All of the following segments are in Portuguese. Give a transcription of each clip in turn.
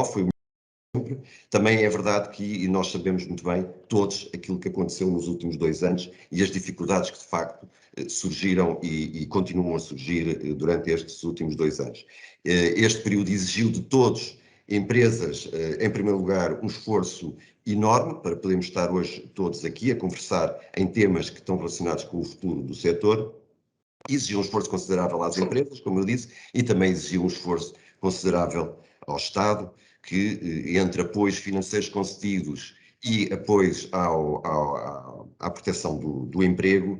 foi o sempre. Também é verdade que, e nós sabemos muito bem, todos, aquilo que aconteceu nos últimos 2 anos e as dificuldades que, de facto, surgiram e continuam a surgir durante estes últimos 2 anos. Este período exigiu de todos, empresas, em primeiro lugar, um esforço enorme para podermos estar hoje todos aqui a conversar em temas que estão relacionados com o futuro do setor. Exigiu um esforço considerável às empresas, como eu disse, e também exigiu um esforço considerável ao Estado, que entre apoios financeiros concedidos e apoios à proteção do emprego,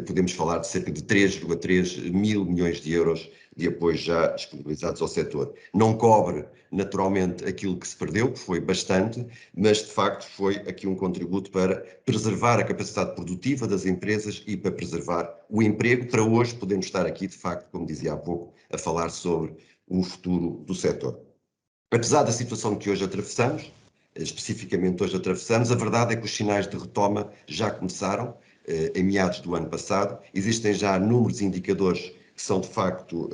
podemos falar de cerca de 3,3 mil milhões de euros de apoios já disponibilizados ao setor. Não cobre, naturalmente, aquilo que se perdeu, que foi bastante, mas, de facto, foi aqui um contributo para preservar a capacidade produtiva das empresas e para preservar o emprego, para hoje podermos estar aqui, de facto, como dizia há pouco, a falar sobre o futuro do setor. Apesar da situação que hoje atravessamos, especificamente hoje atravessamos, a verdade é que os sinais de retoma já começaram em meados do ano passado. Existem já números e indicadores que são de facto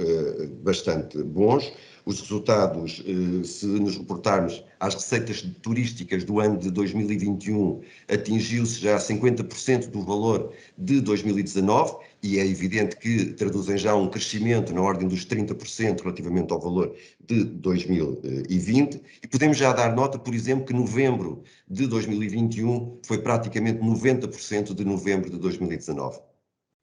bastante bons. Os resultados, se nos reportarmos às receitas turísticas do ano de 2021, atingiu-se já 50% do valor de 2019 e é evidente que traduzem já um crescimento na ordem dos 30% relativamente ao valor de 2020 e podemos já dar nota, por exemplo, que novembro de 2021 foi praticamente 90% de novembro de 2019.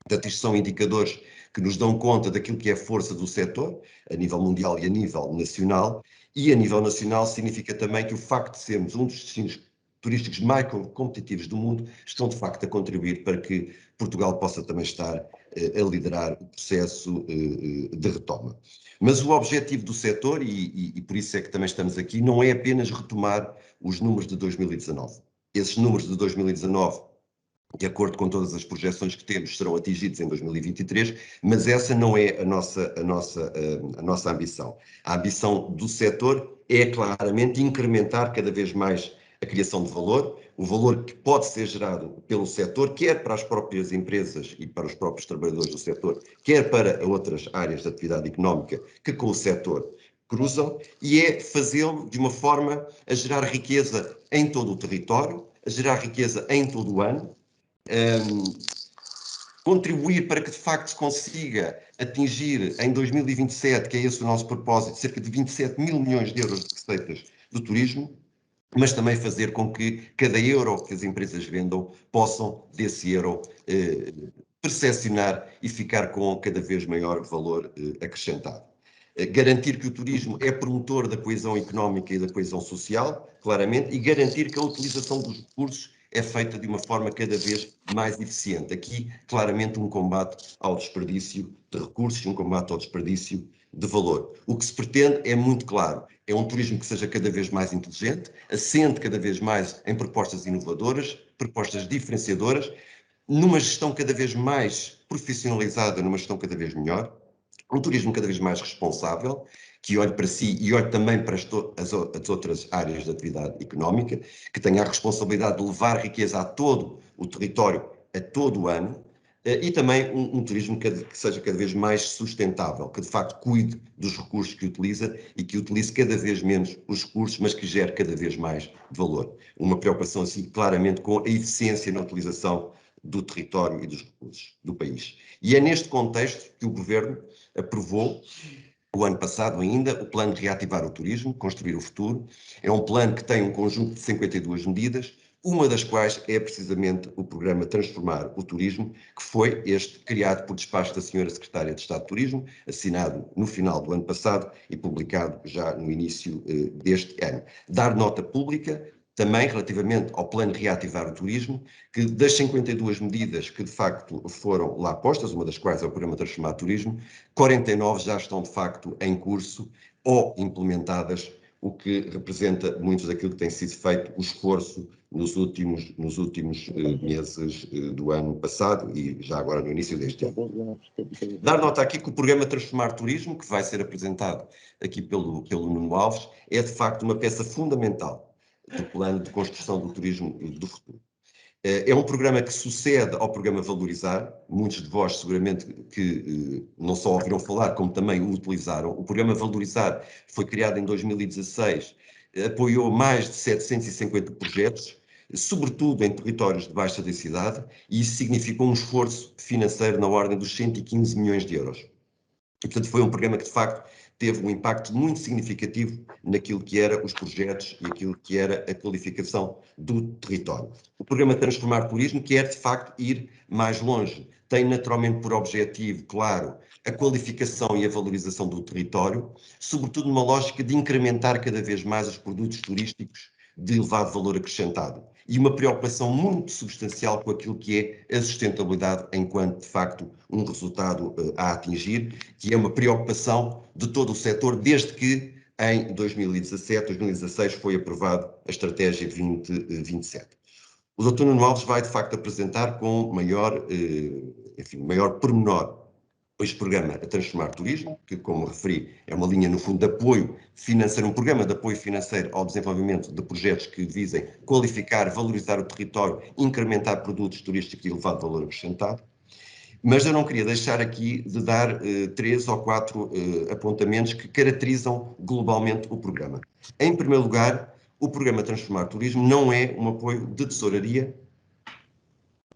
Portanto, isto são indicadores que nos dão conta daquilo que é a força do setor, a nível mundial e a nível nacional, e a nível nacional significa também que o facto de sermos um dos destinos turísticos mais competitivos do mundo estão de facto a contribuir para que Portugal possa também estar a liderar o processo de retoma. Mas o objetivo do setor, e por isso é que também estamos aqui, não é apenas retomar os números de 2019. Esses números de 2019, de acordo com todas as projeções que temos, serão atingidos em 2023, mas essa não é a nossa ambição. A ambição do setor é claramente incrementar cada vez mais a criação de valor, o valor que pode ser gerado pelo setor, quer para as próprias empresas e para os próprios trabalhadores do setor, quer para outras áreas da atividade económica que com o setor cruzam, e é fazê-lo de uma forma a gerar riqueza em todo o território, a gerar riqueza em todo o ano, contribuir para que de facto se consiga atingir em 2027, que é esse o nosso propósito, cerca de 27 mil milhões de euros de receitas do turismo, mas também fazer com que cada euro que as empresas vendam possam desse euro percepcionar e ficar com cada vez maior valor acrescentado. Garantir que o turismo é promotor da coesão económica e da coesão social, claramente, e garantir que a utilização dos recursos é feita de uma forma cada vez mais eficiente. Aqui, claramente, um combate ao desperdício de recursos e um combate ao desperdício de valor. O que se pretende é muito claro, é um turismo que seja cada vez mais inteligente, assente cada vez mais em propostas inovadoras, propostas diferenciadoras, numa gestão cada vez mais profissionalizada, numa gestão cada vez melhor, um turismo cada vez mais responsável, que olhe para si e olhe também para as outras áreas da atividade económica, que tenha a responsabilidade de levar riqueza a todo o território, a todo o ano, e também um turismo que seja cada vez mais sustentável, que de facto cuide dos recursos que utiliza e que utilize cada vez menos os recursos, mas que gere cada vez mais valor. Uma preocupação assim claramente com a eficiência na utilização do território e dos recursos do país. E é neste contexto que o Governo aprovou, o ano passado ainda, o Plano de Reativar o Turismo, Construir o Futuro. É um plano que tem um conjunto de 52 medidas, uma das quais é precisamente o programa Transformar o Turismo, que foi este criado por despacho da Senhora Secretária de Estado de Turismo, assinado no final do ano passado e publicado já no início deste ano. Dar nota pública também relativamente ao plano de reativar o turismo, que das 52 medidas que de facto foram lá postas, uma das quais é o programa Transformar o Turismo, 49 já estão de facto em curso ou implementadas, o que representa muito daquilo que tem sido feito o esforço nos últimos meses do ano passado e já agora no início deste ano. Dar nota aqui que o programa Transformar Turismo, que vai ser apresentado aqui pelo Nuno Alves, é de facto uma peça fundamental do plano de construção do turismo do futuro. É um programa que sucede ao programa Valorizar, muitos de vós seguramente que não só ouviram falar, como também o utilizaram. O programa Valorizar foi criado em 2016 apoiou mais de 750 projetos, sobretudo em territórios de baixa densidade, e isso significou um esforço financeiro na ordem dos 115 milhões de euros. E, portanto, foi um programa que, de facto, teve um impacto muito significativo naquilo que eram os projetos e aquilo que era a qualificação do território. O programa Transformar Turismo quer, de facto, ir mais longe. Tem, naturalmente, por objetivo, claro, a qualificação e a valorização do território, sobretudo numa lógica de incrementar cada vez mais os produtos turísticos de elevado valor acrescentado. E uma preocupação muito substancial com aquilo que é a sustentabilidade enquanto, de facto, um resultado a atingir, que é uma preocupação de todo o setor, desde que em 2017, 2016 foi aprovada a Estratégia 2027. O Dr. Nuno Alves vai, de facto, apresentar com maior pormenor este programa a Transformar Turismo, que, como referi, é uma linha, no fundo, de apoio financeiro, um programa de apoio financeiro ao desenvolvimento de projetos que visem qualificar, valorizar o território, incrementar produtos turísticos de elevado valor acrescentado. Mas eu não queria deixar aqui de dar 3 ou 4 apontamentos que caracterizam globalmente o programa. Em primeiro lugar, o programa Transformar Turismo não é um apoio de tesouraria,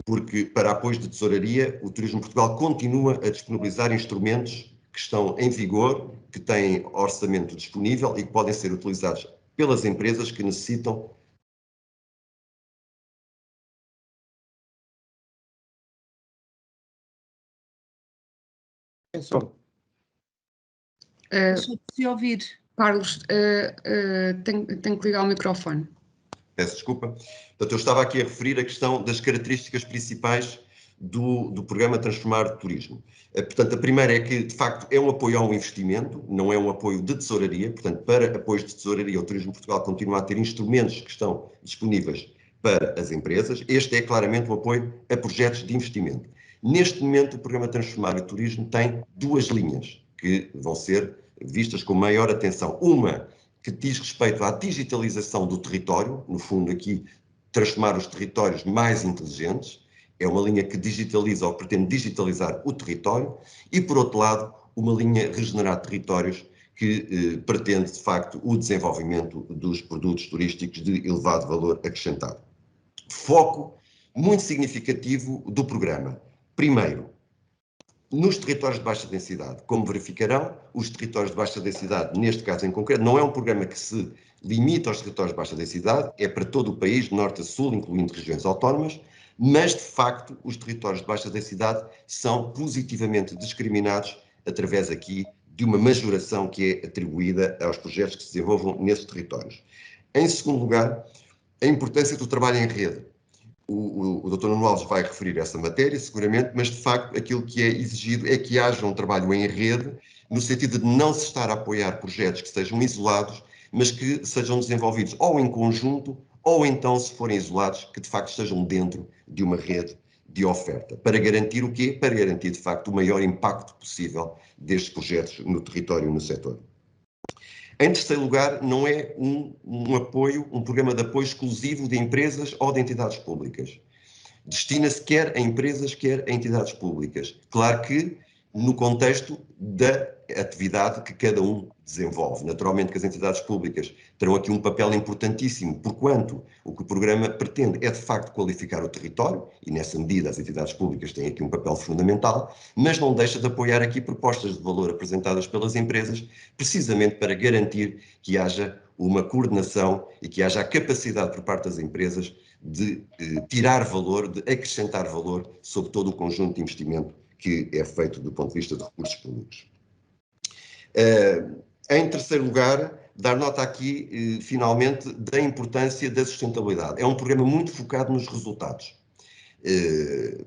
porque para apoios de tesouraria o Turismo Portugal continua a disponibilizar instrumentos que estão em vigor, que têm orçamento disponível e que podem ser utilizados pelas empresas que necessitam. Deixa de se ouvir. Carlos, tem que ligar o microfone. Peço desculpa. Portanto, eu estava aqui a referir a questão das características principais do programa Transformar Turismo. Portanto, a primeira é que, de facto, é um apoio ao investimento, não é um apoio de tesouraria. Portanto, para apoios de tesouraria, o Turismo Portugal continua a ter instrumentos que estão disponíveis para as empresas. Este é claramente um apoio a projetos de investimento. Neste momento, o programa Transformar o Turismo tem 2 linhas que vão ser vistas com maior atenção. Uma que diz respeito à digitalização do território, no fundo aqui transformar os territórios mais inteligentes, é uma linha que digitaliza ou pretende digitalizar o território, e por outro lado, uma linha regenerar territórios que pretende de facto o desenvolvimento dos produtos turísticos de elevado valor acrescentado. Foco muito significativo do programa. Primeiro, nos territórios de baixa densidade. Como verificarão, os territórios de baixa densidade, neste caso em concreto, não é um programa que se limita aos territórios de baixa densidade, é para todo o país, de norte a sul, incluindo regiões autónomas, mas, de facto, os territórios de baixa densidade são positivamente discriminados através aqui de uma majoração que é atribuída aos projetos que se desenvolvam nesses territórios. Em segundo lugar, a importância do trabalho em rede. O Dr. Nuno Alves vai referir essa matéria, seguramente, mas, de facto, aquilo que é exigido é que haja um trabalho em rede, no sentido de não se estar a apoiar projetos que sejam isolados, mas que sejam desenvolvidos ou em conjunto, ou então, se forem isolados, que de facto estejam dentro de uma rede de oferta. Para garantir o quê? Para garantir, de facto, o maior impacto possível destes projetos no território e no setor. Em terceiro lugar, não é um programa de apoio exclusivo de empresas ou de entidades públicas. Destina-se quer a empresas, quer a entidades públicas. Claro que no contexto da atividade que cada um desenvolve. Naturalmente que as entidades públicas terão aqui um papel importantíssimo, porquanto o que o programa pretende é de facto qualificar o território, e nessa medida as entidades públicas têm aqui um papel fundamental, mas não deixa de apoiar aqui propostas de valor apresentadas pelas empresas, precisamente para garantir que haja uma coordenação e que haja a capacidade por parte das empresas de tirar valor, de acrescentar valor sobre todo o conjunto de investimento que é feito do ponto de vista de recursos públicos. Em terceiro lugar, dar nota aqui, finalmente, da importância da sustentabilidade. É um programa muito focado nos resultados.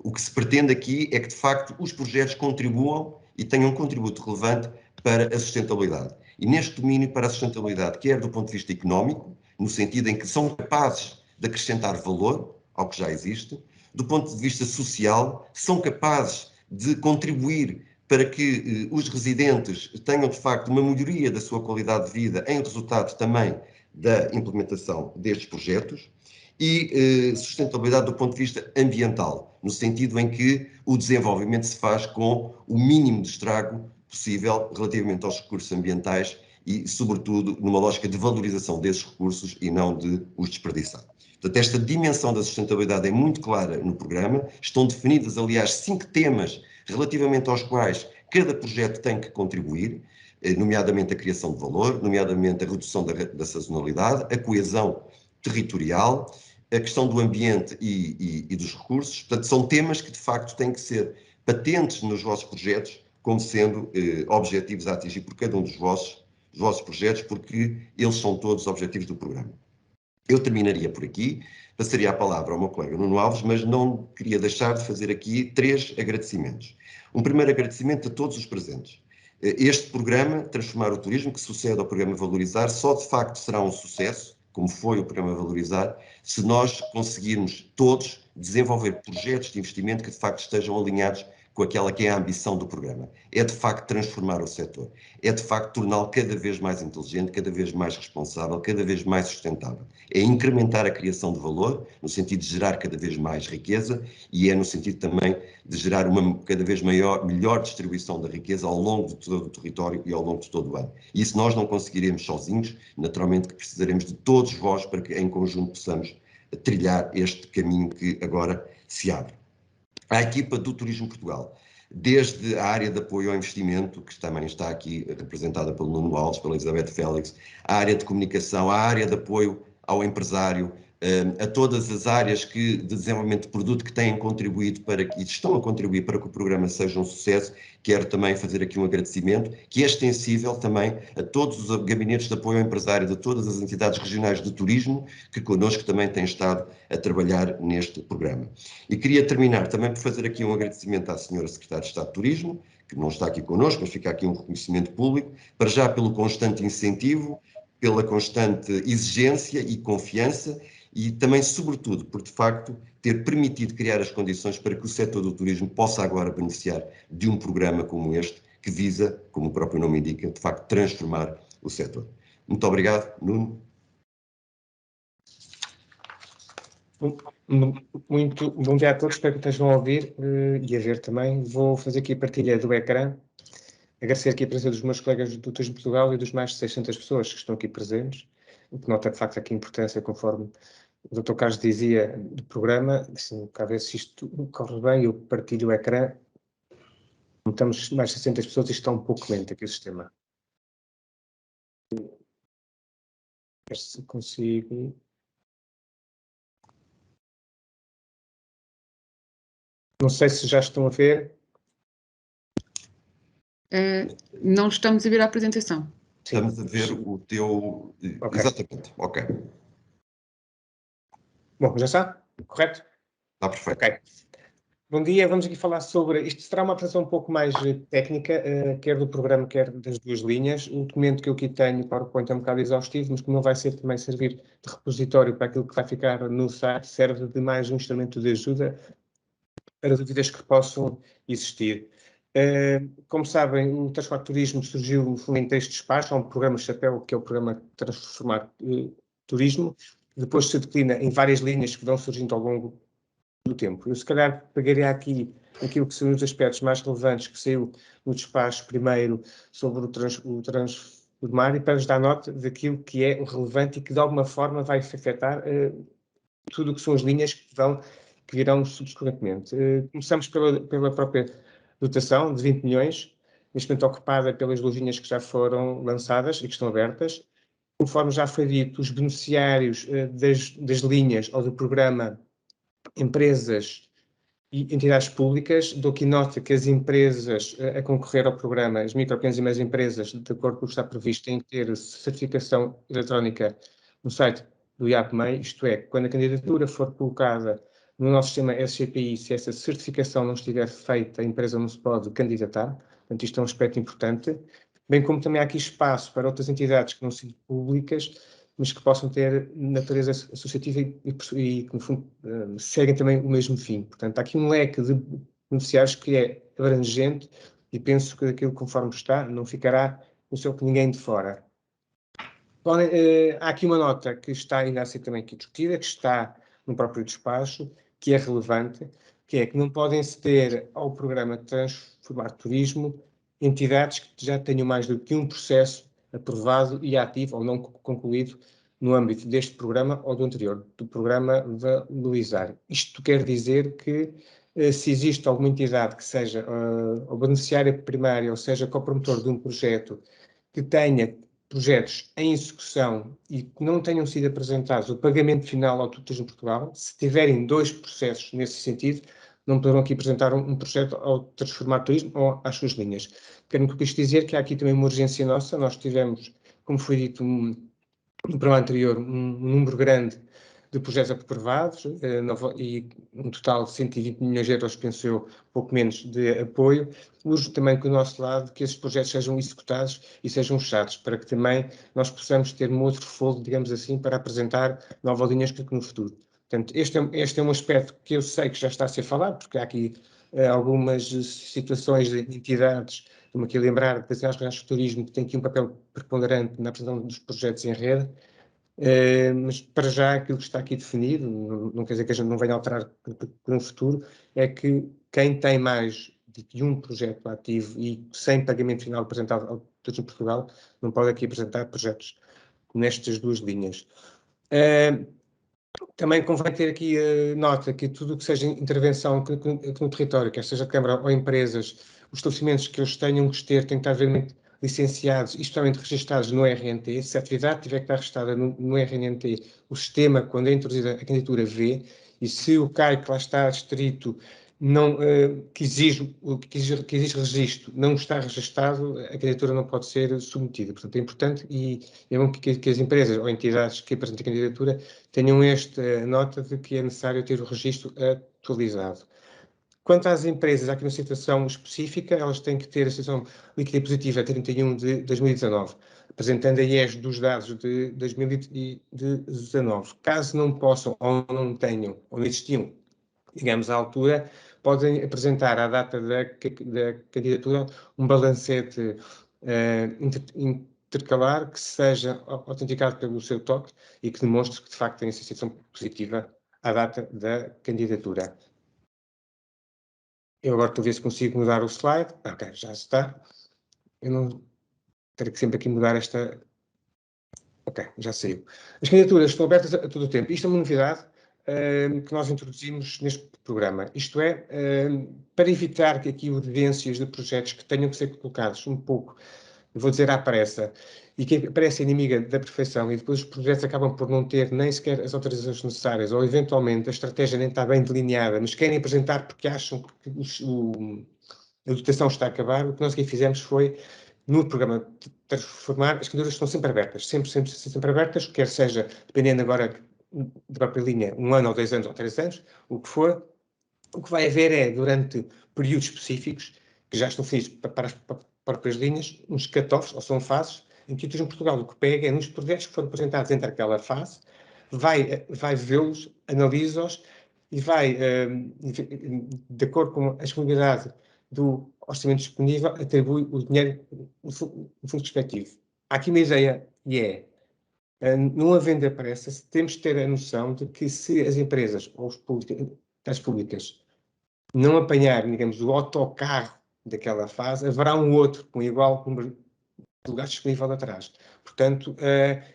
O que se pretende aqui é que, de facto, os projetos contribuam e tenham um contributo relevante para a sustentabilidade. E neste domínio, para a sustentabilidade, quer do ponto de vista económico, no sentido em que são capazes de acrescentar valor ao que já existe, do ponto de vista social, são capazes de contribuir para que os residentes tenham, de facto, uma melhoria da sua qualidade de vida em resultado também da implementação destes projetos, e sustentabilidade do ponto de vista ambiental, no sentido em que o desenvolvimento se faz com o mínimo de estrago possível relativamente aos recursos ambientais e, sobretudo, numa lógica de valorização desses recursos e não de os desperdiçar. Portanto, esta dimensão da sustentabilidade é muito clara no programa, estão definidas, aliás, 5 temas relativamente aos quais cada projeto tem que contribuir, nomeadamente a criação de valor, nomeadamente a redução da sazonalidade, a coesão territorial, a questão do ambiente e dos recursos. Portanto, são temas que, de facto, têm que ser patentes nos vossos projetos, como sendo objetivos a atingir por cada um dos vossos projetos, porque eles são todos objetivos do programa. Eu terminaria por aqui, passaria a palavra ao meu colega Nuno Alves, mas não queria deixar de fazer aqui 3 agradecimentos. Um primeiro agradecimento a todos os presentes. Este programa, Transformar o Turismo, que sucede ao programa Valorizar, só de facto será um sucesso, como foi o programa Valorizar, se nós conseguirmos todos desenvolver projetos de investimento que de facto estejam alinhados com aquela que é a ambição do programa. É de facto transformar o setor, é de facto torná-lo cada vez mais inteligente, cada vez mais responsável, cada vez mais sustentável. É incrementar a criação de valor, no sentido de gerar cada vez mais riqueza, e é no sentido também de gerar uma cada vez melhor distribuição da riqueza ao longo de todo o território e ao longo de todo o ano. E isso nós não conseguiremos sozinhos, naturalmente que precisaremos de todos vós para que em conjunto possamos trilhar este caminho que agora se abre. À equipa do Turismo Portugal, desde a área de apoio ao investimento, que também está aqui representada pelo Nuno Alves, pela Elizabeth Félix, a área de comunicação, a área de apoio ao empresário, a todas as áreas de desenvolvimento de produto que têm contribuído e estão a contribuir para que o programa seja um sucesso. Quero também fazer aqui um agradecimento, que é extensível também a todos os gabinetes de apoio ao empresário de todas as entidades regionais de turismo, que connosco também têm estado a trabalhar neste programa. E queria terminar também por fazer aqui um agradecimento à senhora Secretária de Estado de Turismo, que não está aqui connosco, mas fica aqui um reconhecimento público, para já pelo constante incentivo, pela constante exigência e confiança, e também, sobretudo, por de facto ter permitido criar as condições para que o setor do turismo possa agora beneficiar de um programa como este, que visa, como o próprio nome indica, de facto transformar o setor. Muito obrigado, Nuno. Muito bom dia a todos, espero que estejam a ouvir e a ver também. Vou fazer aqui a partilha do ecrã. Agradecer aqui a presença dos meus colegas do Turismo Portugal e dos mais de 600 pessoas que estão aqui presentes, o que nota de facto aqui a importância, conforme o Dr. Carlos dizia, do programa. Assim, cá ver se isto corre bem, eu partilho o ecrã. Estamos mais de 600 pessoas e está um pouco lento aqui o sistema. Ver se consigo. Não sei se já estão a ver. Não estamos a ver a apresentação. Estamos a ver o teu... Okay. Exatamente, ok. Bom, já está? Correto? Está perfeito. Ok. Bom dia, vamos aqui falar sobre... Isto será uma apresentação um pouco mais técnica, quer do programa, quer das duas linhas. O documento que eu aqui tenho, o PowerPoint, é um bocado exaustivo, mas como não vai ser também servir de repositório para aquilo que vai ficar no site, serve de mais um instrumento de ajuda para dúvidas que possam existir. Como sabem, o Transformar Turismo surgiu em 3 despachos. Há um programa chapéu, que é o programa Transformar Turismo, depois se declina em várias linhas que vão surgindo ao longo do tempo. Eu, se calhar, pegaria aqui aquilo que são os aspectos mais relevantes que saiu no despacho primeiro sobre o transformar, e para vos dar nota daquilo que é relevante e que, de alguma forma, vai afetar tudo o que são as linhas que virão subsequentemente. Começamos pela própria dotação de 20 milhões, neste momento ocupada pelas 2 linhas que já foram lançadas e que estão abertas. Conforme já foi dito, os beneficiários das linhas ou do programa, empresas e entidades públicas, dou aqui nota que as empresas a concorrer ao programa, as micro, pequenas e médias empresas, de acordo com o que está previsto, têm que ter certificação eletrónica no site do IAPMEI, isto é, quando a candidatura for colocada no nosso sistema SGPI, se essa certificação não estiver feita, a empresa não se pode candidatar. Portanto, isto é um aspecto importante. Bem como também há aqui espaço para outras entidades que não são públicas, mas que possam ter natureza associativa e que, no fundo, seguem também o mesmo fim. Portanto, há aqui um leque de beneficiários que é abrangente e penso que aquilo, conforme está, não ficará no seu que ninguém de fora. Bom, há aqui uma nota que está ainda a ser também aqui discutida, que está no próprio despacho, que é relevante, que é que não podem ceder ao programa Transformar Turismo entidades que já tenham mais do que um processo aprovado e ativo ou não concluído no âmbito deste programa ou do anterior, do programa Valorizar. Isto quer dizer que se existe alguma entidade que seja o beneficiário primário, ou seja, copromotor de um projeto, que tenha projetos em execução e que não tenham sido apresentados o pagamento final ao Turismo Portugal, se tiverem 2 processos nesse sentido, não poderão aqui apresentar um projeto ao transformar turismo ou às suas linhas. Quero com isto dizer que há aqui também uma urgência nossa. Nós tivemos, como foi dito no programa anterior, um número grande de projetos aprovados e um total de 120 milhões de euros, penso eu, pouco menos de apoio. Urge também que do nosso lado que esses projetos sejam executados e sejam fechados, para que também nós possamos ter um outro fôlego, digamos assim, para apresentar novas linhas que no futuro. Portanto, este é um aspecto que eu sei que já está a ser falado, porque há aqui algumas situações de entidades, estou-me aqui a lembrar das Nacionais de Turismo, que têm aqui um papel preponderante na apresentação dos projetos em rede, mas para já aquilo que está aqui definido, não quer dizer que a gente não venha a alterar no futuro, é que quem tem mais de um projeto ativo e sem pagamento final apresentado ao Turismo de Portugal, não pode aqui apresentar projetos nestas duas linhas. Também convém ter aqui nota que tudo o que seja intervenção no território, quer seja Câmara ou empresas, os estabelecimentos que eles tenham que ter têm que estar realmente licenciados e especialmente registados no RNT. Se a atividade tiver que estar registada no RNT, o sistema, quando é introduzida a candidatura, vê, e se o CAI que lá está distrito não, que exige registro não está registado, a candidatura não pode ser submetida. Portanto, é importante e é bom que as empresas ou entidades que apresentem a candidatura tenham esta nota de que é necessário ter o registro atualizado. Quanto às empresas, aqui uma situação específica, elas têm que ter a situação líquida e positiva a 31 de 2019, apresentando a IES dos dados de 2019. Caso não possam ou não tenham, ou não existiam, digamos, à altura, podem apresentar à data da candidatura um balancete intercalar que seja autenticado pelo seu TOC e que demonstre que, de facto, tem a situação positiva à data da candidatura. Eu agora estou a ver se consigo mudar o slide. Ok, já está. Eu não terei que sempre aqui mudar esta... Ok, já saiu. As candidaturas estão abertas a todo o tempo. Isto é uma novidade que nós introduzimos neste programa. Isto é, para evitar que aqui urgências de projetos que tenham que ser colocados um pouco, vou dizer à pressa, e que parece inimiga da perfeição, e depois os projetos acabam por não ter nem sequer as autorizações necessárias, ou eventualmente a estratégia nem está bem delineada, mas querem apresentar porque acham que a dotação está a acabar. O que nós aqui fizemos foi, no programa Transformar, as candidaturas estão sempre abertas, sempre abertas, quer seja, dependendo agora da própria linha, 1 ano ou 2 anos ou 3 anos, o que for. O que vai haver é, durante períodos específicos, que já estão definidos para as próprias linhas, uns cut-offs, ou são fases, em que o Turismo Portugal o que pega é nos projetos que foram apresentados entre aquela fase, vai vê-los, analisa-os e vai, de acordo com a disponibilidade do orçamento disponível, atribui o dinheiro no fundo respectivo. Há aqui uma ideia, e é, não havendo a pressa, temos de ter a noção de que se as empresas ou as públicas não apanharem, digamos, o autocarro daquela fase, haverá um outro com igual número de lugares disponível atrás. Portanto,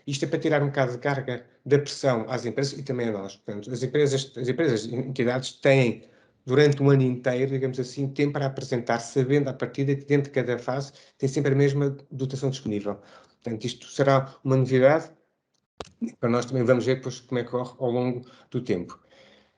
isto é para tirar um bocado de carga da pressão às empresas e também a nós. Portanto, as empresas e entidades têm, durante um ano inteiro, digamos assim, tempo para apresentar, sabendo à partida que dentro de cada fase tem sempre a mesma dotação disponível. Portanto, isto será uma novidade. Para nós também vamos ver depois como é que corre ao longo do tempo.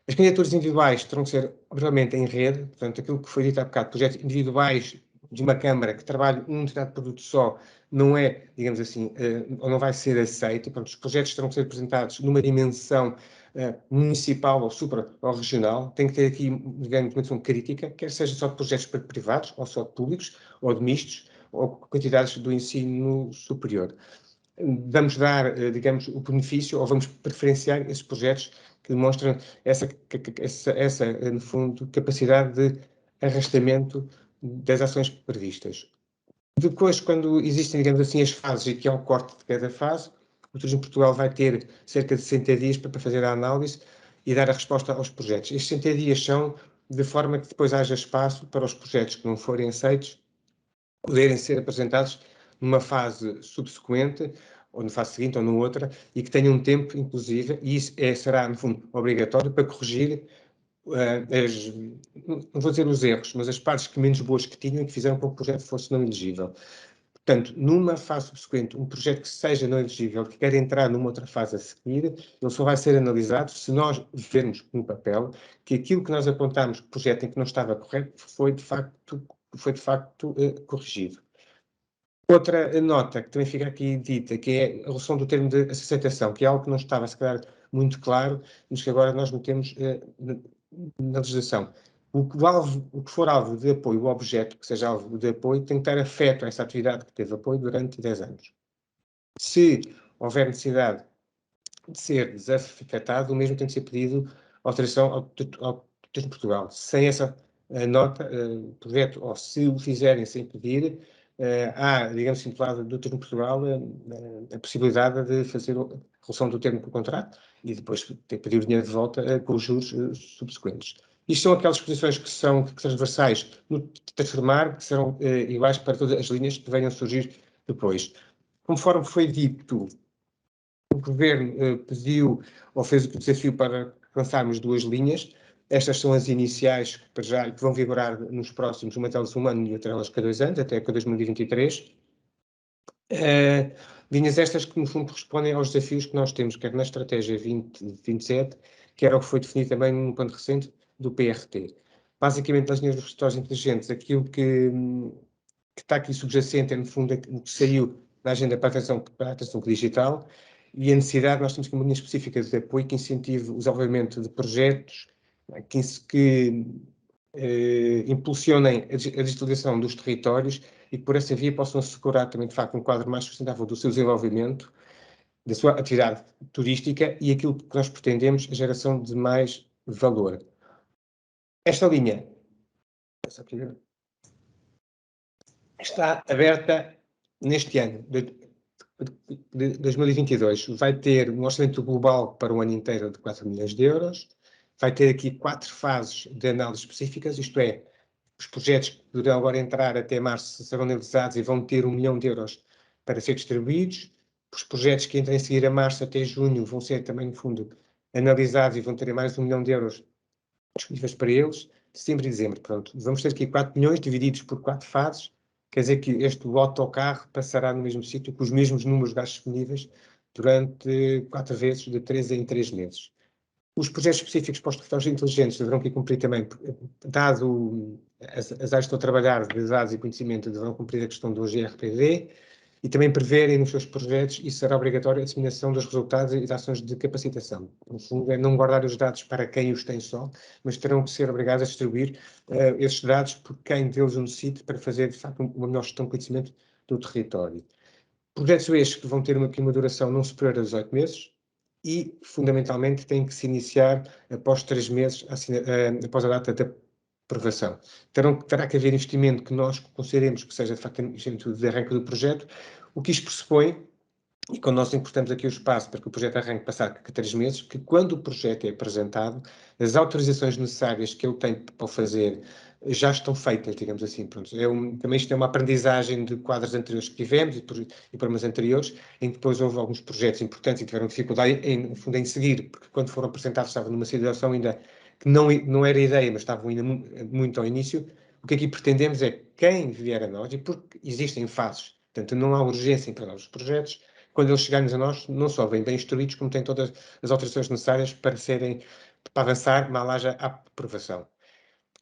As candidaturas individuais terão que ser, obviamente, em rede. Portanto, aquilo que foi dito há bocado, projetos individuais de uma Câmara que trabalhe um determinado produto só, não é, digamos assim, ou não vai ser aceito. Portanto, os projetos terão que ser apresentados numa dimensão municipal ou supra ou regional. Tem que ter aqui, digamos, uma dimensão crítica, quer seja só de projetos privados, ou só de públicos, ou de mistos, ou quantidades do ensino superior. Vamos dar, digamos, o benefício, ou vamos preferenciar esses projetos que demonstram essa, no fundo, capacidade de arrastamento das ações previstas. Depois, quando existem, digamos assim, as fases e que é o corte de cada fase, o Turismo Portugal vai ter cerca de 60 dias para fazer a análise e dar a resposta aos projetos. Estes 60 dias são de forma que depois haja espaço para os projetos que não forem aceitos poderem ser apresentados numa fase subsequente, ou na fase seguinte ou na outra, e que tenham um tempo, inclusive, e isso será, no fundo, obrigatório para corrigir não vou dizer os erros, mas as partes que menos boas que tinham e que fizeram com que o projeto fosse não elegível. Portanto, numa fase subsequente, um projeto que seja não elegível, que quer entrar numa outra fase a seguir, ele só vai ser analisado se nós vermos no papel que aquilo que nós apontámos que o projeto em que não estava correto foi de facto corrigido. Outra nota que também fica aqui dita, que é a redução do termo de aceitação, que é algo que não estava, se calhar, muito claro, mas que agora nós metemos na legislação. O que for alvo de apoio, o objeto que seja alvo de apoio, tem que ter afeto a essa atividade que teve apoio durante 10 anos. Se houver necessidade de ser desafetado, o mesmo tem que ser pedido alteração ao Estatuto de Portugal. Sem essa nota, projeto, ou se o fizerem sem pedir, há, digamos assim, do lado do Estatuto de Portugal, a possibilidade de fazer a redução do termo do contrato e depois ter que pedir o dinheiro de volta com os juros subsequentes. Isto são aquelas posições que são transversais no transformar, que serão iguais para todas as linhas que venham a surgir depois. Conforme foi dito, o Governo pediu ou fez o desafio para lançarmos 2 linhas. Estas são as iniciais para já, que vão vigorar nos próximos, uma delas um ano e outra delas cada 2 anos, até 2023. Linhas estas que, no fundo, respondem aos desafios que nós temos, quer na Estratégia 2027, quer ao que foi definido também num plano recente do PRT. Basicamente, nas linhas dos territórios inteligentes, aquilo que está aqui subjacente é, no fundo, o que saiu da Agenda para a Atenção Digital e a necessidade, nós temos uma linha específica de apoio que incentive o desenvolvimento de projetos que impulsionem a digitalização dos territórios e que por essa via possam assegurar também, de facto, um quadro mais sustentável do seu desenvolvimento, da sua atividade turística e aquilo que nós pretendemos, a geração de mais valor. Esta linha está aberta neste ano, de 2022. Vai ter um orçamento global para o ano inteiro de 4 milhões de euros. Vai ter aqui 4 fases de análise específicas, isto é, os projetos que poderão agora entrar até março serão analisados e vão ter 1 milhão de euros para ser distribuídos. Os projetos que entrem a seguir a março até junho vão ser também, no fundo, analisados e vão ter mais 1 milhão de euros disponíveis para eles, setembro e dezembro. Pronto, vamos ter aqui 4 milhões divididos por 4 fases, quer dizer que este autocarro passará no mesmo sítio com os mesmos números de gastos disponíveis durante 4 vezes, de 3 em 3 meses. Os projetos específicos para os territórios inteligentes deverão aqui cumprir também, dado as áreas que estão a trabalhar de dados e conhecimento, deverão cumprir a questão do GRPD e também preverem nos seus projetos, e será obrigatório, a disseminação dos resultados e das ações de capacitação. No fundo, é não guardar os dados para quem os tem só, mas terão que ser obrigados a distribuir esses dados por quem deles o necessite para fazer, de facto, uma melhor gestão de conhecimento do território. Projetos estes que vão ter uma duração não superior a 18 meses, e, fundamentalmente, têm que se iniciar após 3 meses, após a data da aprovação. Terá que haver investimento que nós consideremos que seja, de facto, investimento de arranque do projeto, o que isto pressupõe, e quando nós encurtamos aqui o espaço para que o projeto arranque passar a 3 meses, que quando o projeto é apresentado, as autorizações necessárias que ele tem para fazer já estão feitas, digamos assim. Pronto. Também isto é uma aprendizagem de quadros anteriores que tivemos e programas anteriores, em que depois houve alguns projetos importantes e tiveram dificuldade em seguir, porque quando foram apresentados estavam numa situação ainda que não era ideia, mas estavam ainda muito ao início. O que aqui pretendemos é que quem vier a nós, e porque existem fases, portanto não há urgência para novos projetos, quando eles chegarem a nós, não só vêm bem instruídos, como têm todas as alterações necessárias para avançar, mal haja a aprovação.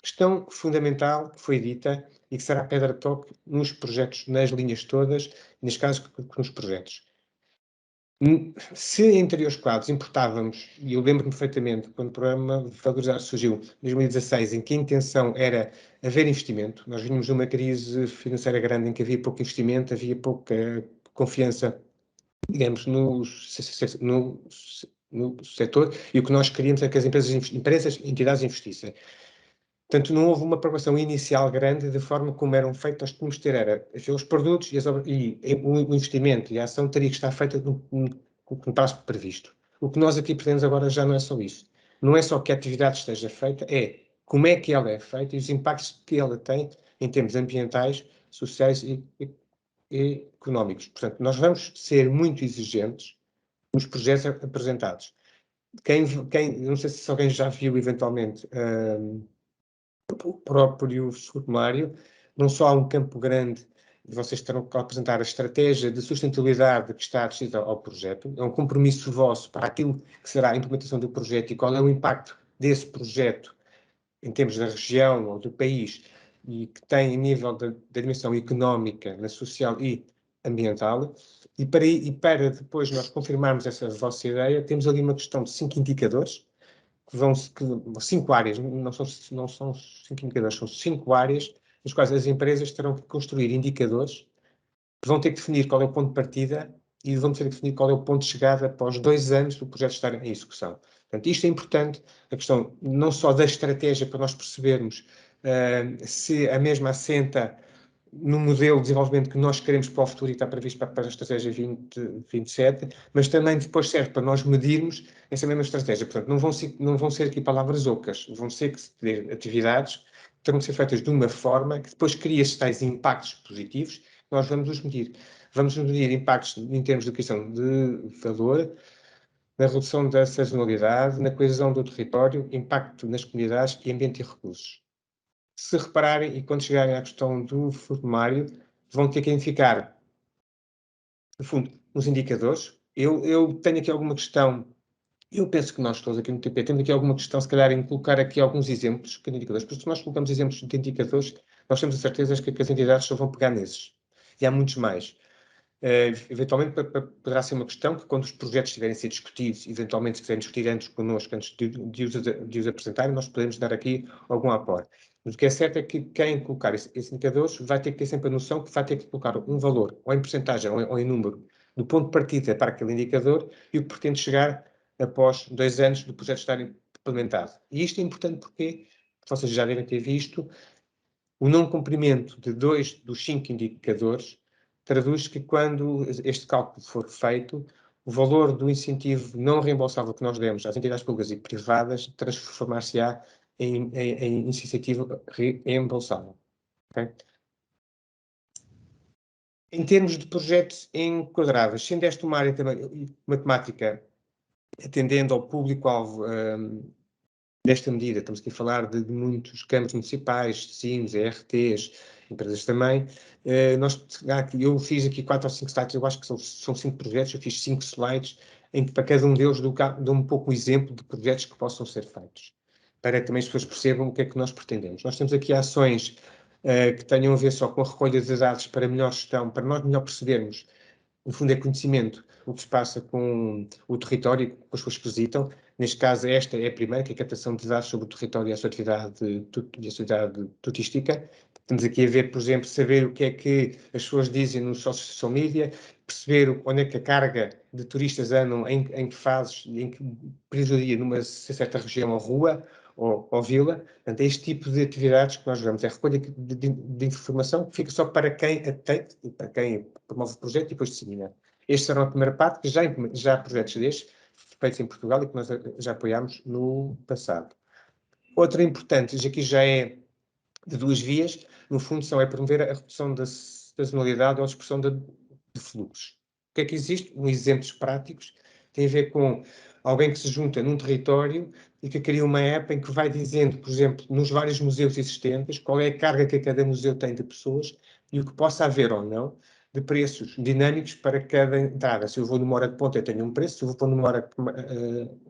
Questão fundamental que foi dita e que será pedra de toque nos projetos, nas linhas todas, neste caso nos projetos. Se em anteriores quadros importávamos, e eu lembro-me perfeitamente, quando o programa Valorizar surgiu em 2016, em que a intenção era haver investimento, nós vínhamos de uma crise financeira grande em que havia pouco investimento, havia pouca confiança, digamos, no setor, e o que nós queríamos é que as empresas, entidades investissem. Portanto, não houve uma programação inicial grande de forma como eram feitos. Nós tínhamos de ter os produtos e o investimento e a ação teria que estar feita no prazo previsto. O que nós aqui pretendemos agora já não é só isso. Não é só que a atividade esteja feita, é como é que ela é feita e os impactos que ela tem em termos ambientais, sociais e económicos. Portanto, nós vamos ser muito exigentes nos projetos apresentados. Não sei se alguém já viu eventualmente o próprio formulário, não só há um campo grande e vocês terão que apresentar a estratégia de sustentabilidade que está associada ao projeto, é um compromisso vosso para aquilo que será a implementação do projeto e qual é o impacto desse projeto em termos da região ou do país e que tem em nível da dimensão económica, na social e ambiental. E para depois nós confirmarmos essa vossa ideia, temos ali uma questão de 5 indicadores, que 5 áreas, não são 5 indicadores, são 5 áreas nas quais as empresas terão que construir indicadores que vão ter que definir qual é o ponto de partida e vão ter que definir qual é o ponto de chegada após 2 anos do projeto estar em execução. Portanto, isto é importante, a questão não só da estratégia para nós percebermos se a mesma assenta no modelo de desenvolvimento que nós queremos para o futuro e está previsto para a estratégia 2027, mas também depois serve para nós medirmos essa mesma estratégia. Portanto, não vão ser aqui palavras ocas, vão ser atividades que terão que ser feitas de uma forma que depois cria esses tais impactos positivos que nós vamos os medir. Vamos medir impactos em termos de questão de valor, na redução da sazonalidade, na coesão do território, impacto nas comunidades e ambiente e recursos. Se repararem, e quando chegarem à questão do formulário, vão ter que identificar, no fundo, uns indicadores. Eu tenho aqui alguma questão, eu penso que nós todos aqui no TP temos aqui alguma questão, se calhar, em colocar aqui alguns exemplos de indicadores, porque se nós colocamos exemplos de indicadores, nós temos a certeza que as entidades só vão pegar nesses. E há muitos mais. Eventualmente poderá ser uma questão que quando os projetos estiverem a ser discutidos, eventualmente se quiserem discutir antes connosco, antes de os apresentarem, nós podemos dar aqui algum aporte. Mas o que é certo é que quem colocar esses indicadores vai ter que ter sempre a noção que vai ter que colocar um valor, ou em percentagem, ou em número, do ponto de partida para aquele indicador e o que pretende chegar após 2 anos do projeto estar implementado. E isto é importante porque vocês já devem ter visto o não cumprimento de 2 dos 5 indicadores traduz que quando este cálculo for feito, o valor do incentivo não reembolsável que nós demos às entidades públicas e privadas transformar-se-á em incentivo reembolsável. Okay? Em termos de projetos enquadráveis, sendo esta uma área também matemática atendendo ao público-alvo desta medida, estamos aqui a falar de muitos câmaras municipais, SIMs, ERTs, empresas também. Eu fiz aqui 4 ou 5 slides, eu acho que são 5 projetos, eu fiz 5 slides, em que para cada um deles dou um pouco o exemplo de projetos que possam ser feitos, para que também as pessoas percebam o que é que nós pretendemos. Nós temos aqui ações que tenham a ver só com a recolha de dados para melhor gestão, para nós melhor percebermos, no fundo é conhecimento, o que se passa com o território, com as pessoas que visitam. Neste caso, esta é a primeira, que é a captação de dados sobre o território e a sua atividade turística. Estamos aqui a ver, por exemplo, saber o que é que as pessoas dizem no social media, perceber onde é que a carga de turistas andam, em que fases, em que período do dia, numa certa região ou rua, ou vila. Portanto, é este tipo de atividades que nós vamos. É recolha de informação que fica só para quem atende, para quem promove o projeto e depois dissemina. Este será a primeira parte, que já há projetos destes, feitos em Portugal e que nós já apoiámos no passado. Outra importante, aqui já é de 2 vias, no fundo é promover a redução da sazonalidade ou a expressão de fluxos. O que é que existe? Exemplos práticos, tem a ver com alguém que se junta num território e que cria uma app em que vai dizendo, por exemplo, nos vários museus existentes, qual é a carga que cada museu tem de pessoas e o que possa haver ou não de preços dinâmicos para cada entrada. Se eu vou numa hora de ponta, eu tenho um preço, se eu vou numa hora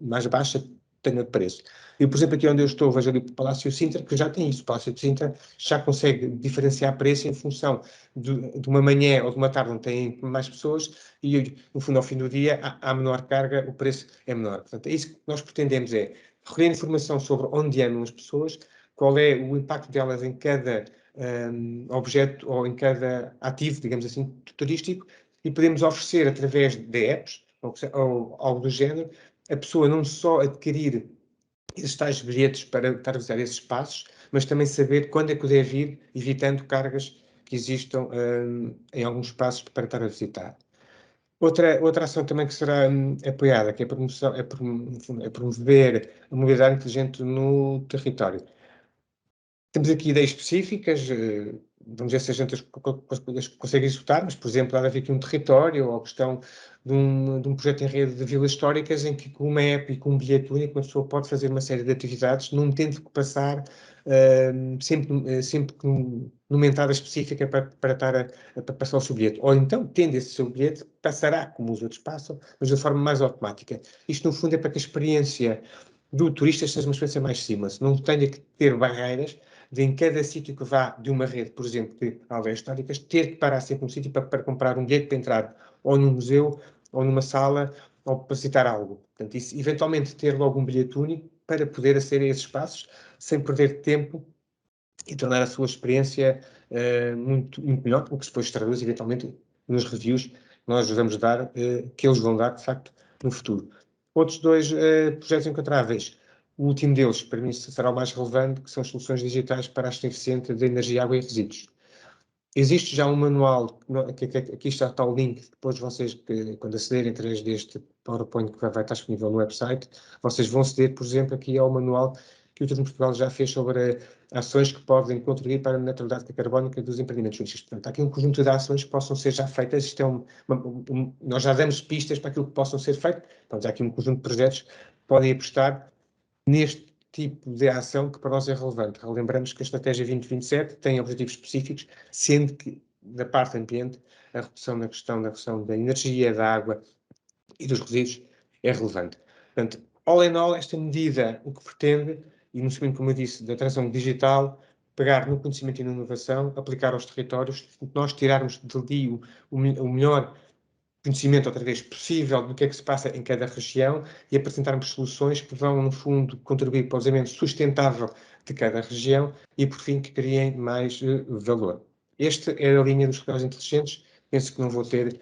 mais baixa, tenho outro preço. E, por exemplo, aqui onde eu estou, vejo ali o Palácio Sintra, que já tem isso. O Palácio de Sintra já consegue diferenciar preço em função de uma manhã ou de uma tarde onde tem mais pessoas e, no fundo, ao fim do dia, há menor carga, o preço é menor. Portanto, é isso que nós pretendemos, é recolher informação sobre onde andam as pessoas, qual é o impacto delas em cada objeto ou em cada ativo, digamos assim, turístico, e podemos oferecer, através de apps ou algo do género, a pessoa não só adquirir esses tais bilhetes para estar a visitar esses espaços, mas também saber quando é que deve ir, evitando cargas que existam em alguns espaços para estar a visitar. Outra ação também que será apoiada, que é promover a mobilidade inteligente no território. Temos aqui ideias específicas, vamos ver se a gente as consegue executar, mas, por exemplo, há de haver aqui um território ou a questão de um projeto em rede de vilas históricas em que com uma app e com um bilhete único, uma pessoa pode fazer uma série de atividades, não tendo que passar sempre numa entrada específica para estar a passar o seu bilhete. Ou então, tendo esse seu bilhete, passará, como os outros passam, mas de forma mais automática. Isto, no fundo, é para que a experiência do turista seja uma experiência mais seamless, não tenha que ter barreiras de em cada sítio que vá de uma rede, por exemplo, de aldeias históricas, ter que parar sempre num sítio para comprar um bilhete para entrar ou num museu, ou numa sala, ou para visitar algo. Portanto, isso, eventualmente ter logo um bilhete único para poder aceder a esses espaços sem perder tempo e tornar a sua experiência muito, muito melhor, o que depois se traduz eventualmente nos reviews que nós vamos dar, que eles vão dar, de facto, no futuro. Outros dois projetos encontráveis. O último deles, para mim, será o mais relevante, que são as soluções digitais para a gestão eficiente de energia, água e resíduos. Existe já um manual, aqui está o link, depois vocês, quando acederem através deste PowerPoint que vai estar disponível no website, vocês vão aceder, por exemplo, aqui ao manual que o Turismo de Portugal já fez sobre ações que podem contribuir para a neutralidade carbónica dos empreendimentos turísticos. Portanto, há aqui um conjunto de ações que possam ser já feitas, isto é nós já damos pistas para aquilo que possam ser feito, então há aqui um conjunto de projetos que podem apostar neste tipo de ação que para nós é relevante. Lembramos que a Estratégia 2027 tem objetivos específicos, sendo que, da parte ambiente, a redução na questão da redução da energia, da água e dos resíduos é relevante. Portanto, all in all, esta medida o que pretende, e no seguimento, como eu disse, da transição digital, pegar no conhecimento e na inovação, aplicar aos territórios, nós tirarmos dali o melhor conhecimento, outra vez, possível do que é que se passa em cada região e apresentarmos soluções que vão, no fundo, contribuir para o desenvolvimento sustentável de cada região e, por fim, que criem mais valor. Esta é a linha dos territórios inteligentes. Penso que não vou ter...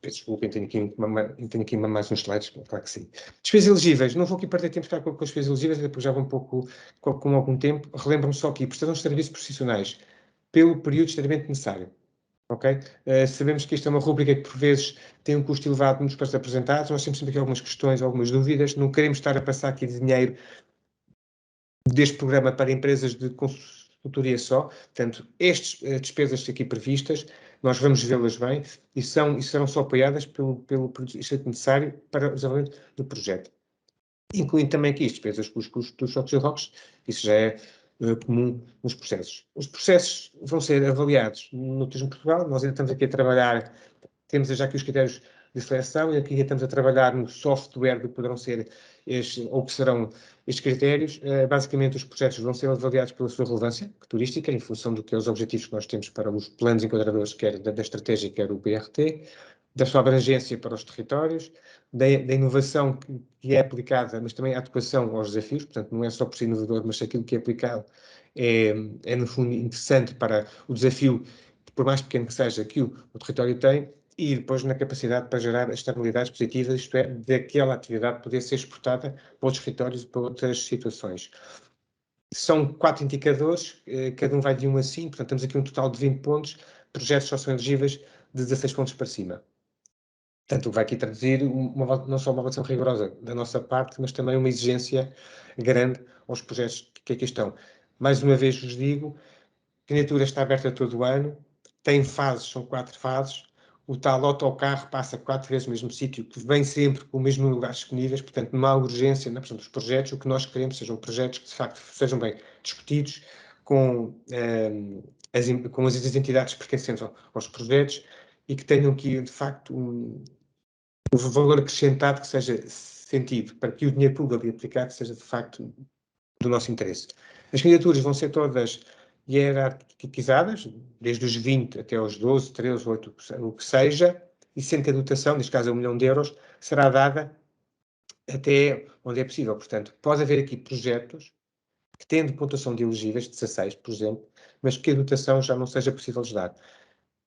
Desculpem, tenho aqui mais uns slides, claro que sim. Despesas elegíveis. Não vou aqui perder tempo com as despesas elegíveis, depois já vou um pouco com algum tempo. Relembro-me só aqui, prestação de serviços profissionais pelo período extremamente necessário. Ok? Sabemos que isto é uma rúbrica que, por vezes, tem um custo elevado nos preços apresentados. Nós temos sempre aqui algumas questões, algumas dúvidas. Não queremos estar a passar aqui dinheiro deste programa para empresas de consultoria só. Portanto, estas despesas aqui previstas, nós vamos vê-las bem e serão só apoiadas pelo produto necessário para o desenvolvimento do projeto. Incluindo também aqui as despesas com os custos dos shocks e rocks, isso já é comum nos processos. Os processos vão ser avaliados no Turismo Portugal, nós ainda estamos aqui a trabalhar, temos já aqui os critérios de seleção e aqui estamos a trabalhar no software que poderão ser ou que serão estes critérios. Basicamente, os projetos vão ser avaliados pela sua relevância turística, em função do que é os objetivos que nós temos para os planos enquadradores, quer da estratégia, quer o BRT, da sua abrangência para os territórios, da inovação que é aplicada, mas também a adequação aos desafios, portanto, não é só por ser inovador, mas aquilo que é aplicado é no fundo, interessante para o desafio, por mais pequeno que seja, que o território tem, e depois na capacidade para gerar externalidades positivas, isto é, daquela atividade poder ser exportada para outros territórios e para outras situações. São 4 indicadores, cada um vai de 1 a 5, portanto, temos aqui um total de 20 pontos, projetos só são elegíveis de 16 pontos para cima. Portanto, vai aqui traduzir não só uma avaliação rigorosa da nossa parte, mas também uma exigência grande aos projetos que aqui estão. Mais uma vez vos digo, a candidatura está aberta todo o ano, tem fases, são 4 fases, o tal autocarro passa 4 vezes no mesmo sítio, que vem sempre com o mesmo lugar disponíveis, portanto não há urgência na questão dos projetos, o que nós queremos sejam projetos que de facto sejam bem discutidos com as entidades pertencentes aos projetos e que tenham aqui de facto um valor acrescentado que seja sentido, para que o dinheiro público ali aplicado seja de facto do nosso interesse. As candidaturas vão ser todas hierarquizadas, desde os 20 até aos 12, 13, 8, o que seja, e sendo que a dotação, neste caso é €1 milhão, será dada até onde é possível. Portanto, pode haver aqui projetos que tendo pontuação de elegíveis, 16, por exemplo, mas que a dotação já não seja possível de dar.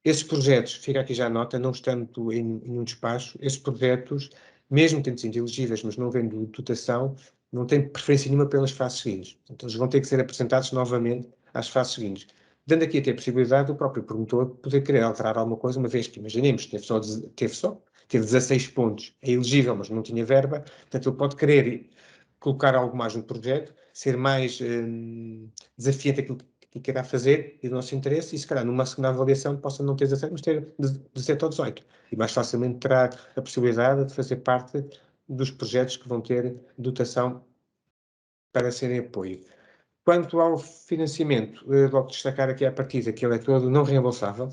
Esses projetos, fica aqui já a nota, não estando em um despacho, esses projetos, mesmo tendo sido elegíveis, mas não havendo dotação, não têm preferência nenhuma pelas fases seguintes. Então, eles vão ter que ser apresentados novamente às fases seguintes. Dando aqui até a possibilidade do próprio promotor poder querer alterar alguma coisa, uma vez que, imaginemos, teve 16 pontos, é elegível, mas não tinha verba, portanto, ele pode querer colocar algo mais no projeto, ser mais desafiante aquilo que queira fazer e do nosso interesse, e se calhar numa segunda avaliação possa não ter 17, mas ter de 7 ou 18. E mais facilmente terá a possibilidade de fazer parte dos projetos que vão ter dotação para serem apoio. Quanto ao financiamento, logo destacar aqui à partida que ele é todo não reembolsável,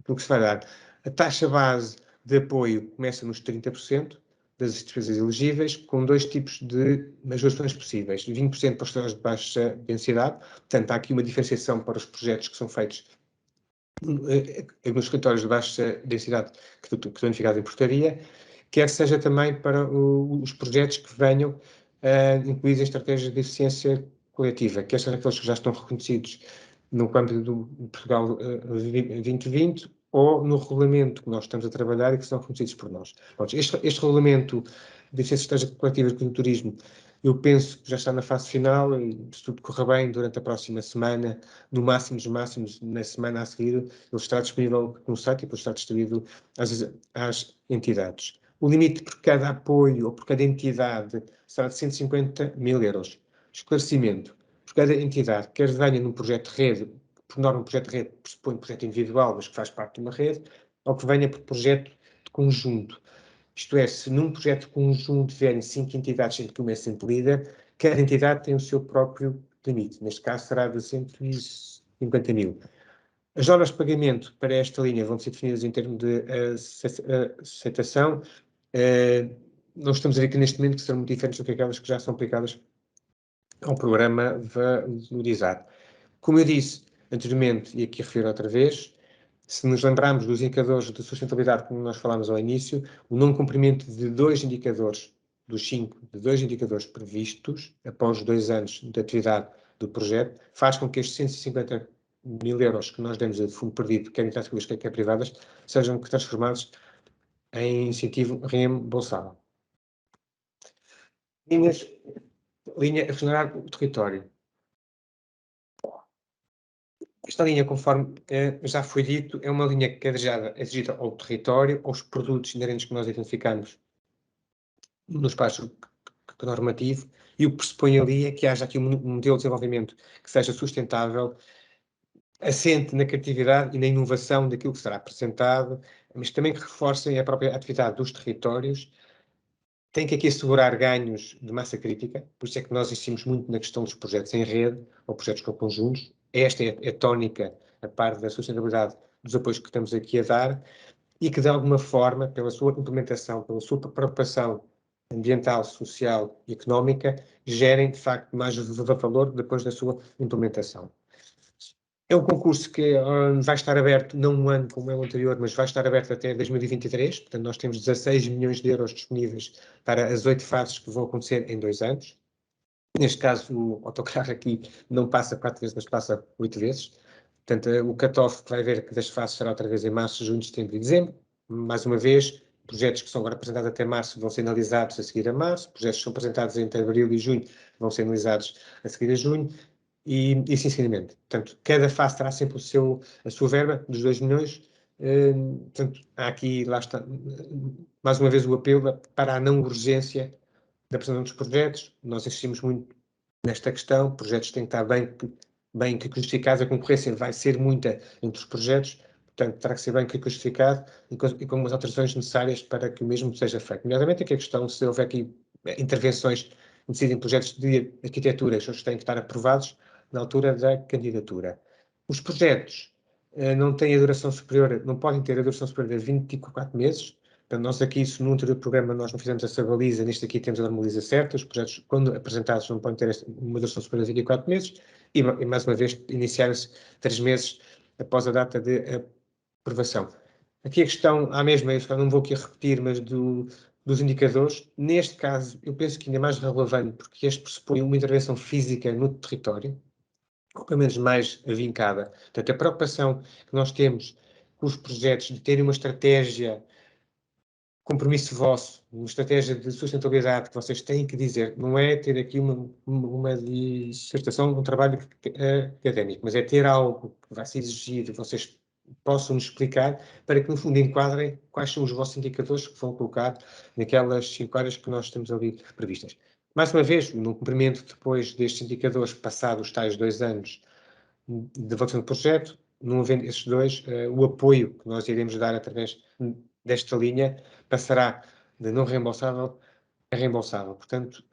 porque se vai dar a taxa base de apoio começa nos 30% das despesas elegíveis, com dois tipos de majorações possíveis. 20% para os trabalhos de baixa densidade, portanto, há aqui uma diferenciação para os projetos que são feitos nos escritórios de baixa densidade que estão identificados em portaria, quer seja também para os projetos que venham incluídos em estratégias de eficiência coletiva, quer sejam aqueles que já estão reconhecidos no âmbito do Portugal 2020 ou no regulamento que nós estamos a trabalhar e que são reconhecidos por nós. Este regulamento de eficiência estratégica coletiva do turismo, eu penso que já está na fase final e, se tudo correr bem, durante a próxima semana, no máximo dos máximos, na semana a seguir, ele estará disponível no site e depois estará distribuído às entidades. O limite por cada apoio ou por cada entidade será de 150 mil euros. Esclarecimento. Por cada entidade, quer venha num projeto de rede, por norma, um projeto de rede pressupõe um projeto individual, mas que faz parte de uma rede, ou que venha por projeto de conjunto. Isto é, se num projeto conjunto vierem 5 entidades, sendo que uma é sempre líder, cada entidade tem o seu próprio limite. Neste caso será de 150 mil. As normas de pagamento para esta linha vão ser definidas em termos de aceitação. Nós estamos a ver que neste momento que serão muito diferentes do que aquelas que já são aplicadas ao programa valorizado. Como eu disse anteriormente, e aqui refiro outra vez, se nos lembrarmos dos indicadores de sustentabilidade, como nós falámos ao início, o não cumprimento de 2 indicadores, dos 5, de 2 indicadores previstos, após 2 anos de atividade do projeto, faz com que estes 150 mil euros que nós demos de fundo perdido, quer em entidades públicas, quer privadas, sejam transformados em incentivo reembolsável. Linha a regenerar o território. Esta linha, conforme já foi dito, é uma linha que é dirigida ao território, aos produtos inerentes que nós identificamos no espaço normativo, e o que pressupõe ali é que haja aqui um modelo de desenvolvimento que seja sustentável, assente na criatividade e na inovação daquilo que será apresentado, mas também que reforcem a própria atividade dos territórios. Tem que aqui assegurar ganhos de massa crítica, por isso é que nós insistimos muito na questão dos projetos em rede ou projetos conjuntos. Esta é a tónica, a par da sustentabilidade dos apoios que estamos aqui a dar e que, de alguma forma, pela sua implementação, pela sua preocupação ambiental, social e económica, gerem, de facto, mais valor depois da sua implementação. É um concurso que vai estar aberto, não um ano como é o anterior, mas vai estar aberto até 2023. Portanto, nós temos 16 milhões de euros disponíveis para as 8 fases que vão acontecer em 2 anos. Neste caso, o autocarro aqui não passa 4 vezes, mas passa 8 vezes. Portanto, o cut-off que vai ver que das fases será outra vez em março, junho, setembro e dezembro. Mais uma vez, projetos que são agora apresentados até março vão ser analisados a seguir a março. Projetos que são apresentados entre abril e junho vão ser analisados a seguir a junho. E sinceramente, portanto, cada fase terá sempre a sua verba dos 2 milhões. Portanto, há aqui, lá está, mais uma vez o apelo para a não urgência da apresentação dos projetos. Nós insistimos muito nesta questão. Projetos têm que estar bem justificados. A concorrência vai ser muita entre os projetos, portanto, terá que ser bem justificado e com as alterações necessárias para que o mesmo seja feito. Nomeadamente, aqui a questão, se houver aqui intervenções em projetos de arquitetura, eles têm que estar aprovados na altura da candidatura. Os projetos não têm a duração superior, não podem ter a duração superior a 24 meses. Portanto, nós aqui, isso no anterior programa nós não fizemos essa baliza, neste aqui temos a normaliza certa, os projetos, quando apresentados, não podem ter uma duração superior a 24 meses, e mais uma vez, iniciar-se 3 meses após a data de aprovação. Aqui a questão, há mesmo, eu não vou aqui repetir, mas dos indicadores, neste caso, eu penso que ainda é mais relevante, porque este pressupõe uma intervenção física no território, ou pelo menos mais avincada. Portanto, a preocupação que nós temos com os projetos de terem uma estratégia, compromisso vosso, uma estratégia de sustentabilidade que vocês têm que dizer, não é ter aqui uma dissertação, um trabalho académico, mas é ter algo que vai ser exigido, vocês possam nos explicar, para que no fundo enquadrem quais são os vossos indicadores que vão colocar naquelas 5 áreas que nós temos ali previstas. Mais uma vez, no cumprimento depois destes indicadores, passados os tais 2 anos de avaliação do projeto. Não havendo esses dois, o apoio que nós iremos dar através desta linha passará de não reembolsável a reembolsável. Portanto,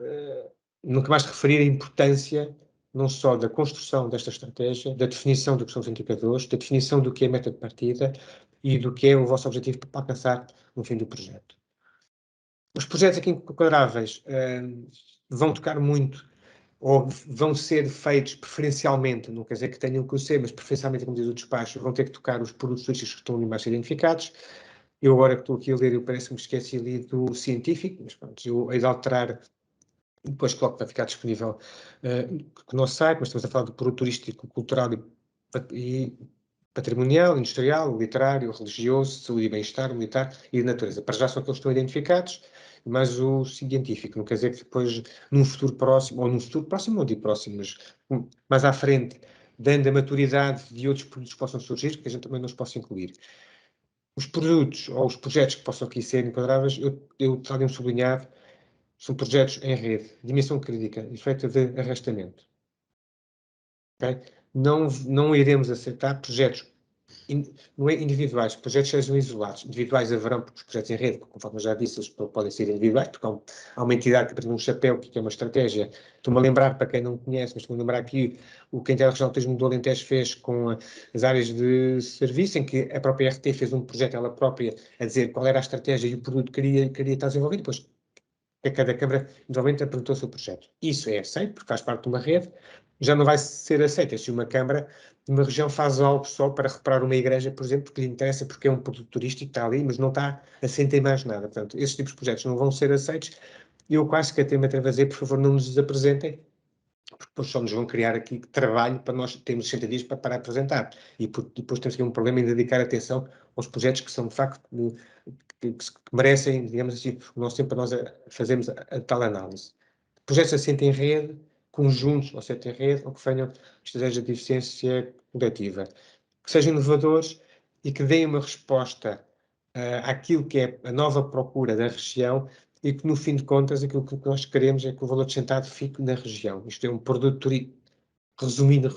nunca mais referir a importância não só da construção desta estratégia, da definição do que são os indicadores, da definição do que é a meta de partida e do que é o vosso objetivo para alcançar no fim do projeto. Os projetos aqui enquadráveis vão tocar muito, ou vão ser feitos preferencialmente, não quer dizer que tenham que ser, mas preferencialmente, como diz o despacho, vão ter que tocar os produtos turísticos que estão ali mais identificados. Eu agora que estou aqui a ler, eu parece-me que esqueci ali do científico, mas pronto, eu hei de alterar, depois coloco para ficar disponível no nosso site, mas estamos a falar do produto turístico, cultural e patrimonial, industrial, literário, religioso, saúde e bem-estar, militar e de natureza. Para já são aqueles que estão identificados, mas o científico, não quer dizer que depois, num futuro próximo, ou num futuro próximo, não digo próximo, mas mais à frente, dando a maturidade de outros produtos que possam surgir, que a gente também não os possa incluir. Os produtos ou os projetos que possam aqui ser enquadráveis, eu trago sublinhar, são projetos em rede, dimensão crítica, efeito de arrastamento. Okay? Não iremos aceitar projetos não é individuais, projetos sejam isolados. Individuais haverão, porque os projetos em rede, conforme eu já disse, eles podem ser individuais, porque há uma entidade que apresenta um chapéu, que é uma estratégia. Estou-me a lembrar, para quem não conhece, mas estou-me a lembrar aqui o que a Entidade Regional de Turismo do Alentejo fez com as áreas de serviço, em que a própria RT fez um projeto ela própria a dizer qual era a estratégia e o produto que queria estar desenvolvido, depois a cada Câmara, eventualmente, apresentou o seu projeto. Isso é aceito, porque faz parte de uma rede, já não vai ser aceito se uma Câmara de uma região faz algo só para reparar uma igreja, por exemplo, porque lhe interessa, porque é um produto turístico, está ali, mas não está assente em mais nada. Portanto, esses tipos de projetos não vão ser aceitos. E eu quase que até me atrevo a dizer, por favor, não nos apresentem, porque depois só nos vão criar aqui trabalho para nós termos 60 dias para apresentar. E depois temos aqui um problema em dedicar atenção aos projetos que são, de facto, que merecem, digamos assim, o nosso tempo para nós fazermos a tal análise. Projetos assentem em rede, conjuntos assentem em rede, ou que venham estratégia de eficiência coletiva. Que sejam inovadores e que deem uma resposta àquilo que é a nova procura da região e que, no fim de contas, aquilo que nós queremos é que o valor acrescentado fique na região. Isto é um produto turístico, resumindo,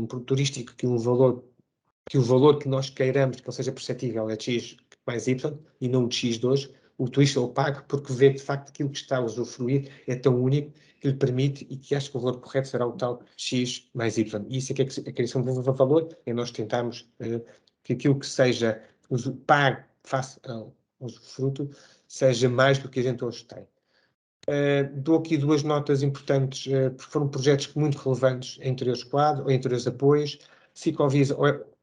um produto turístico que o valor que nós queiramos que ele seja perceptível é de X mais Y e não de X de hoje, o turista o paga porque vê que, de facto, aquilo que está a usufruir é tão único que lhe permite e que acha que o valor correto será o tal X mais Y. E isso é que a criação de valor, é nós tentarmos que aquilo que seja pago face ao usufruto seja mais do que a gente hoje tem. Dou aqui duas notas importantes, porque foram projetos muito relevantes em interiores quadro ou em interiores apoios. Ciclovias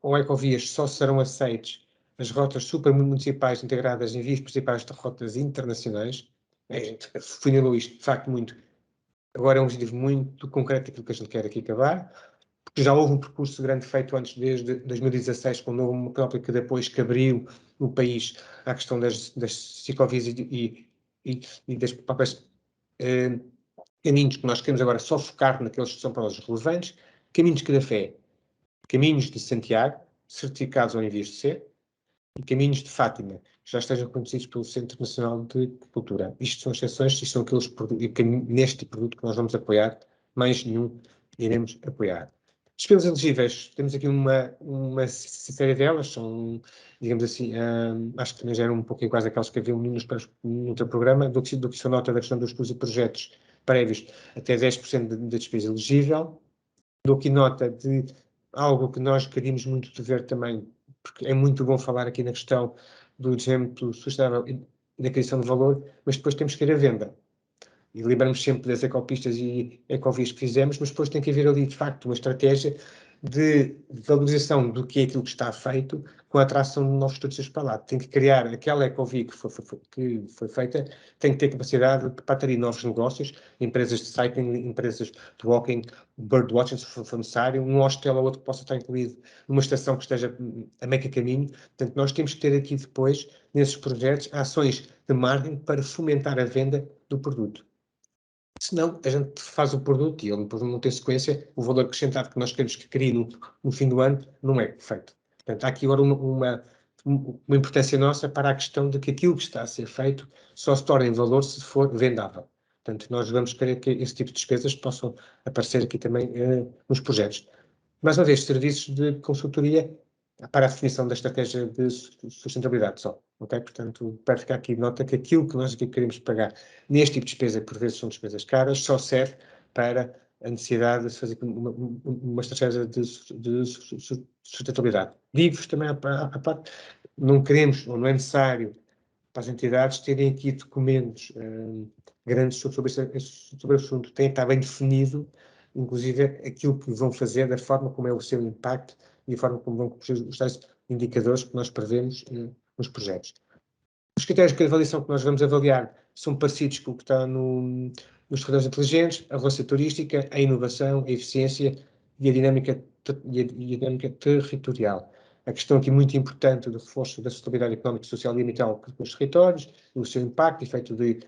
ou ecovias só serão aceitos as rotas supramunicipais integradas em vias principais de rotas internacionais. A gente funilou isto, de facto, muito. Agora é um objetivo muito concreto daquilo que a gente quer aqui acabar, porque já houve um percurso grande feito antes, desde 2016, quando houve uma própria que depois que abriu o país à questão das ciclovias e das próprias caminhos que nós queremos agora só focar naqueles que são para nós relevantes, caminhos de fé, caminhos de Santiago, certificados ou em vias de ser, e caminhos de Fátima, que já estejam reconhecidos pelo Centro Nacional de Cultura. Isto são exceções, isto são aqueles neste produto que nós vamos apoiar, mais nenhum iremos apoiar. Despesas elegíveis, temos aqui uma série delas, são, digamos assim, acho que também já eram um pouco iguais àquelas que haviam no outro programa, do que são nota da questão dos estudos e projetos prévios, até 10% da despesa elegível. Dou aqui nota de algo que nós queríamos muito de ver também, porque é muito bom falar aqui na questão do exemplo sustentável e da criação de valor, mas depois temos que ir à venda. E lembramos sempre das ecopistas e ecovias que fizemos, mas depois tem que haver ali, de facto, uma estratégia de valorização do que é aquilo que está feito com a atração de novos turistas para lá. Tem que criar aquela ecovia que foi feita, tem que ter capacidade para ter novos negócios, empresas de cycling, empresas de walking, birdwatching, se for necessário, um hostel ou outro que possa estar incluído numa estação que esteja a meio caminho. Portanto, nós temos que ter aqui depois, nesses projetos, ações de marketing para fomentar a venda do produto. Senão, a gente faz o produto e ele depois não tem sequência, o valor acrescentado que nós queremos que crie no fim do ano não é feito. Portanto, há aqui agora uma importância nossa para a questão de que aquilo que está a ser feito só se torna em valor se for vendável. Portanto, nós vamos querer que esse tipo de despesas possam aparecer aqui também nos projetos. Mais uma vez, serviços de consultoria para a definição da estratégia de sustentabilidade só, ok? Portanto, para ficar aqui, nota que aquilo que nós aqui queremos pagar neste tipo de despesa, que por vezes são despesas caras, só serve para a necessidade de se fazer uma estratégia de sustentabilidade. Digo-vos também à parte, não queremos, ou não é necessário, para as entidades terem aqui documentos grandes sobre o assunto. Tem que estar bem definido, inclusive, aquilo que vão fazer, da forma como é o seu impacto e a forma como vão cumprir os tais indicadores que nós prevemos nos projetos. Os critérios de avaliação que nós vamos avaliar são parecidos com o que está nos territórios inteligentes: a relevância turística, a inovação, a eficiência e a dinâmica territorial. A questão aqui muito importante do reforço da sustentabilidade económica, social e ambiental dos territórios, o seu impacto, efeito de,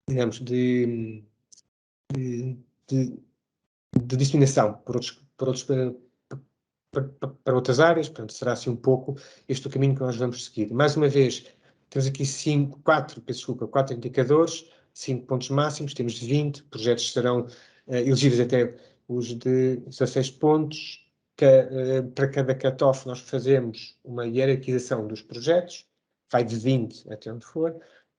digamos, de disseminação para outras áreas. Portanto, será assim um pouco este o caminho que nós vamos seguir. Mais uma vez, temos aqui quatro indicadores, 5 pontos máximos, temos 20, projetos serão elegíveis até os de 16 pontos. Para cada cut-off nós fazemos uma hierarquização dos projetos, vai de 20 até onde for,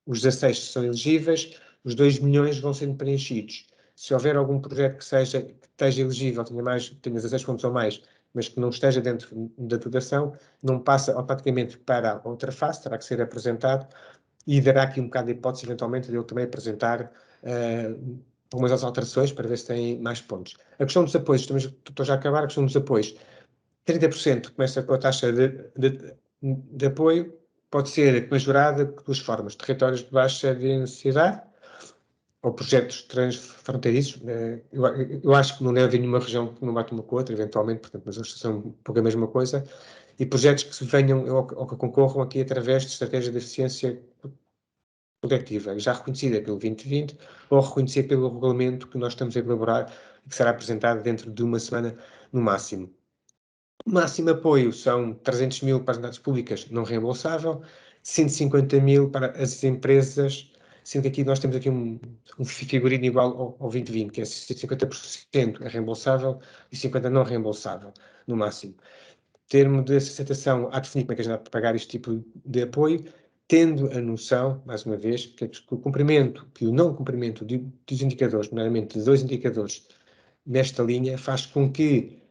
os 16 são elegíveis, os 2 milhões vão sendo preenchidos. Se houver algum projeto que esteja elegível, tenha 16 pontos ou mais, mas que não esteja dentro da dotação, não passa automaticamente para a outra fase, terá que ser apresentado e dará aqui um bocado de hipótese, eventualmente, de eu também apresentar algumas alterações para ver se tem mais pontos. A questão dos apoios, estou já a acabar, a questão dos apoios. 30% começa com a taxa de apoio, pode ser majorada de duas formas: territórios de baixa densidade ou projetos transfronteiriços. Eu acho que não deve haver nenhuma região que não bate uma com a outra, eventualmente, portanto, mas eles são um pouco a mesma coisa. E projetos que venham ou que concorram aqui através de estratégia de eficiência coletiva, já reconhecida pelo 2020 ou reconhecida pelo regulamento que nós estamos a elaborar e que será apresentado dentro de uma semana no máximo. O máximo apoio são 300 mil para as entidades públicas não reembolsável, 150 mil para as empresas, sendo que aqui nós temos aqui um figurino igual ao 2020, que é 50% é reembolsável e 50% não reembolsável, no máximo. Termo de aceitação, há de definir como é que a gente vai pagar este tipo de apoio, tendo a noção, mais uma vez, que o cumprimento, que o não cumprimento dos indicadores, nomeadamente de 2 indicadores nesta linha, faz com que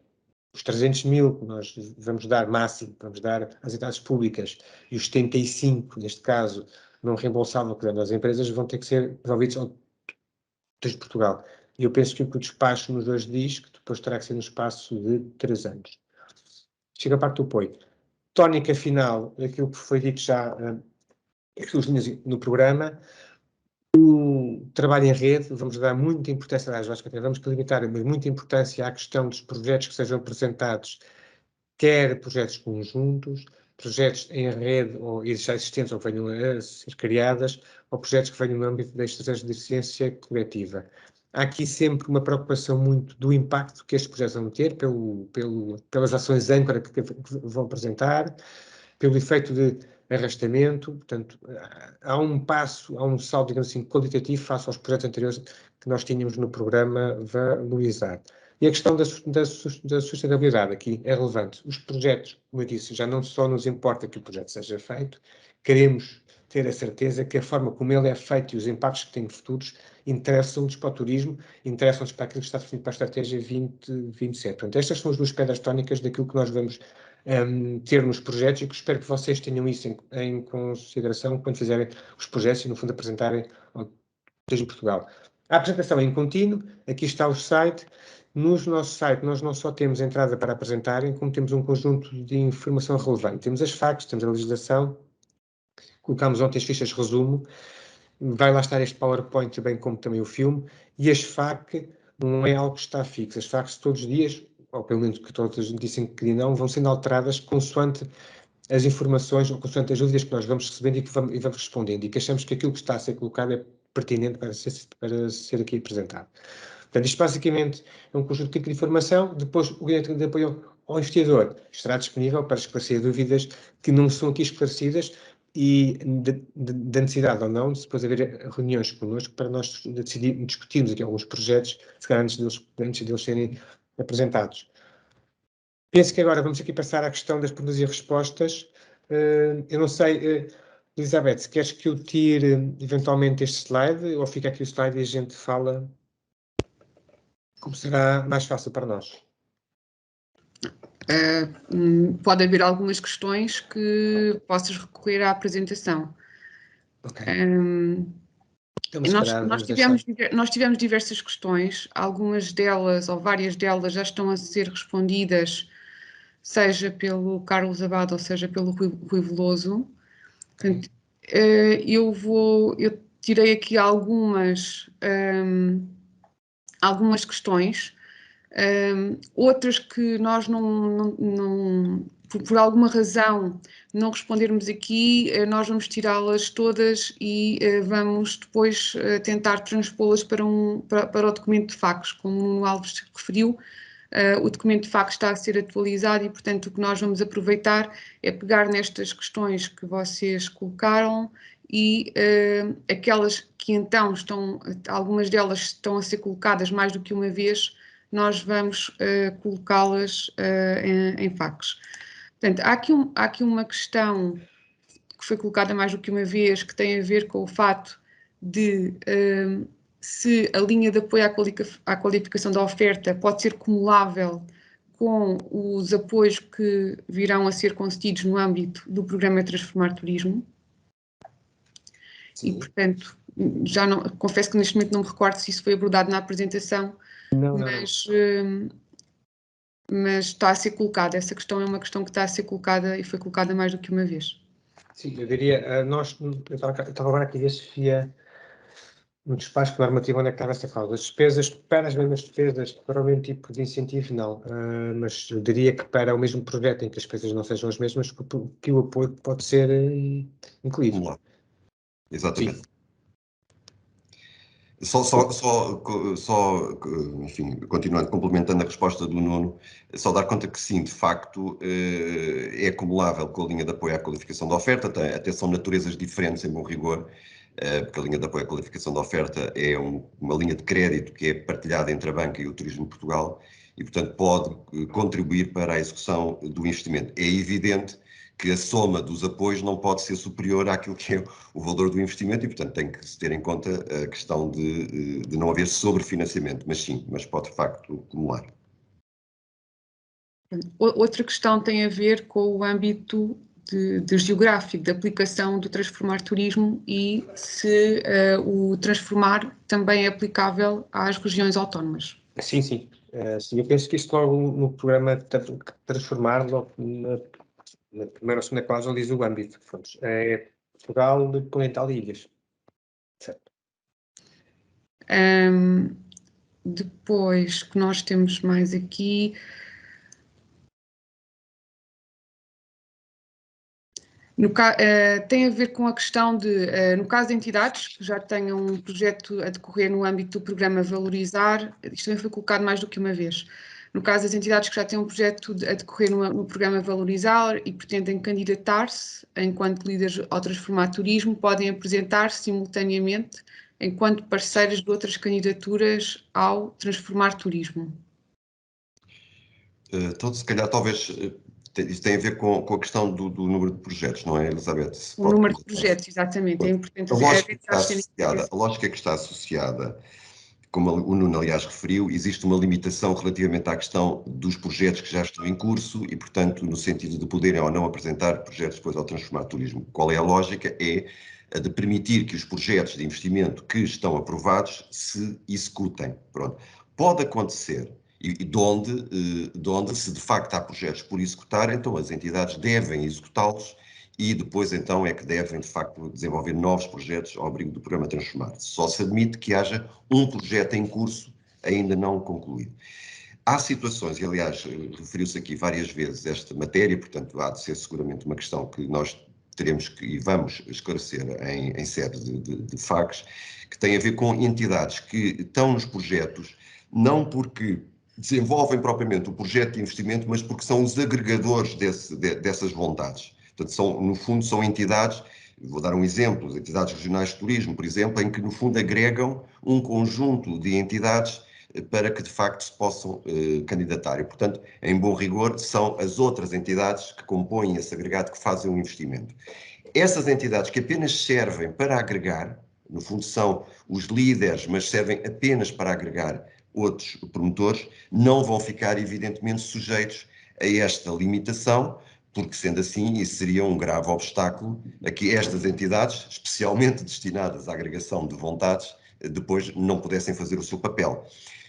os 300 mil que nós vamos dar máximo, vamos dar às entidades públicas, e os 75, neste caso, não reembolsável, que das empresas, vão ter que ser devolvidos ao de Portugal. E eu penso que o despacho nos hoje diz que depois terá que ser no espaço de 3 anos. Chega a parte do apoio. Tónica final, aquilo que foi dito já no programa, o trabalho em rede, vamos dar muita importância, vamos limitar, mas muita importância à questão dos projetos que sejam apresentados, quer projetos conjuntos, projetos em rede ou já existentes ou que venham a ser criadas, ou projetos que venham no âmbito da estratégia de eficiência coletiva. Há aqui sempre uma preocupação muito do impacto que estes projetos vão ter, pelas ações âncora que vão apresentar, pelo efeito de arrastamento. Portanto, há um saldo, digamos assim, qualitativo face aos projetos anteriores que nós tínhamos no programa valorizado. E a questão da sustentabilidade aqui é relevante. Os projetos, como eu disse, já não só nos importa que o projeto seja feito, queremos ter a certeza que a forma como ele é feito e os impactos que tem futuros interessam-nos para o turismo, interessam-nos para aquilo que está definido para a estratégia 2027. Portanto, estas são as duas pedras tónicas daquilo que nós vamos ter nos projetos, e que espero que vocês tenham isso em consideração quando fizerem os projetos e, no fundo, apresentarem desde Portugal. A apresentação é em contínuo, aqui está o site. No nosso site nós não só temos entrada para apresentarem, como temos um conjunto de informação relevante. Temos as facts, temos a legislação, colocámos ontem as fichas de resumo, vai lá estar este PowerPoint, bem como também o filme, e as FAQ não é algo que está fixo. As FAQs todos os dias, ou pelo menos que todos dizem que não, vão sendo alteradas consoante as informações ou consoante as dúvidas que nós vamos recebendo e vamos respondendo, e que achamos que aquilo que está a ser colocado é pertinente para ser aqui apresentado. Portanto, isto basicamente é um conjunto de informação. Depois, o gabinete de apoio ao investidor estará disponível para esclarecer dúvidas que não são aqui esclarecidas, e da necessidade ou não de depois haver reuniões connosco para nós discutirmos aqui alguns projetos, se calhar antes deles serem apresentados. Penso que agora vamos aqui passar à questão das perguntas e respostas. Eu não sei, Elizabeth, se queres que eu tire eventualmente este slide ou fica aqui o slide e a gente fala como será mais fácil para nós. Pode haver algumas questões que possas recorrer à apresentação. Ok. Então, nós tivemos diversas questões, algumas delas ou várias delas já estão a ser respondidas, seja pelo Carlos Abado ou seja pelo Rui Veloso. Portanto, eu tirei aqui algumas questões, outras que nós por alguma razão não respondermos aqui, nós vamos tirá-las todas e vamos depois tentar transpô-las para o documento de factos. Como o Nuno Alves referiu, o documento de factos está a ser atualizado e, portanto, o que nós vamos aproveitar é pegar nestas questões que vocês colocaram e aquelas que então algumas delas estão a ser colocadas mais do que uma vez, nós vamos colocá-las em factos. Portanto, há aqui uma questão que foi colocada mais do que uma vez, que tem a ver com o fato de se a linha de apoio à qualificação da oferta pode ser cumulável com os apoios que virão a ser concedidos no âmbito do programa Transformar Turismo. Sim. E, portanto, já não, confesso que neste momento não me recordo se isso foi abordado na apresentação, mas está a ser colocada. Essa questão é uma questão que está a ser colocada e foi colocada mais do que uma vez. Sim, eu diria, eu estava agora aqui a ver se via no despacho normativo onde é que estava esta cláusula. As despesas, para as mesmas despesas, para o mesmo tipo de incentivo, não. Mas eu diria que para o mesmo projeto em que as despesas não sejam as mesmas, que o apoio pode ser incluído. Exatamente. Sim. Enfim, continuando, complementando a resposta do Nuno, só dar conta que sim, de facto, é acumulável com a linha de apoio à qualificação da oferta, até são naturezas diferentes, em bom rigor, porque a linha de apoio à qualificação da oferta é uma linha de crédito que é partilhada entre a banca e o Turismo de Portugal e, portanto, pode contribuir para a execução do investimento. É evidente que a soma dos apoios não pode ser superior àquilo que é o valor do investimento e, portanto, tem que se ter em conta a questão de não haver sobrefinanciamento, mas sim, mas pode de facto acumular. Outra questão tem a ver com o âmbito de geográfico, de aplicação do Transformar Turismo e se o Transformar também é aplicável às regiões autónomas. Sim, sim. Sim, eu penso que isto logo no programa Transformar, logo na primeira ou segunda cláusula diz o âmbito. É Portugal, continental e ilhas. Certo. Depois, que nós temos mais aqui... tem a ver com a questão de, no caso de entidades que já tenham um projeto a decorrer no âmbito do programa Valorizar, isto também foi colocado mais do que uma vez, no caso das entidades que já têm um projeto a decorrer no programa Valorizar e pretendem candidatar-se enquanto líderes ao Transformar Turismo, podem apresentar-se simultaneamente enquanto parceiras de outras candidaturas ao Transformar Turismo. Então, se calhar, talvez... Isso tem a ver com a questão do número de projetos, não é, Elizabeth? O número de projetos, exatamente, é importante. A lógica que está associada, como o Nuno, aliás, referiu, existe uma limitação relativamente à questão dos projetos que já estão em curso e, portanto, no sentido de poderem ou não apresentar projetos depois ao Transformar Turismo. Qual é a lógica? É a de permitir que os projetos de investimento que estão aprovados se executem. Pronto. Pode acontecer... E de onde, se de facto há projetos por executar, então as entidades devem executá-los e depois então é que devem de facto desenvolver novos projetos ao abrigo do programa Transformar. Só se admite que haja um projeto em curso ainda não concluído. Há situações, e aliás referiu-se aqui várias vezes esta matéria, portanto há de ser seguramente uma questão que nós teremos que e vamos esclarecer em sede de FAQs, que tem a ver com entidades que estão nos projetos não porque desenvolvem propriamente o projeto de investimento, mas porque são os agregadores dessas vontades. Portanto, no fundo, são entidades, vou dar um exemplo, as entidades regionais de turismo, por exemplo, em que, no fundo, agregam um conjunto de entidades para que de facto se possam candidatar. E, portanto, em bom rigor, são as outras entidades que compõem esse agregado que fazem o investimento. Essas entidades que apenas servem para agregar, no fundo são os líderes, mas servem apenas para agregar outros promotores, não vão ficar evidentemente sujeitos a esta limitação, porque sendo assim isso seria um grave obstáculo a que estas entidades, especialmente destinadas à agregação de vontades, depois não pudessem fazer o seu papel.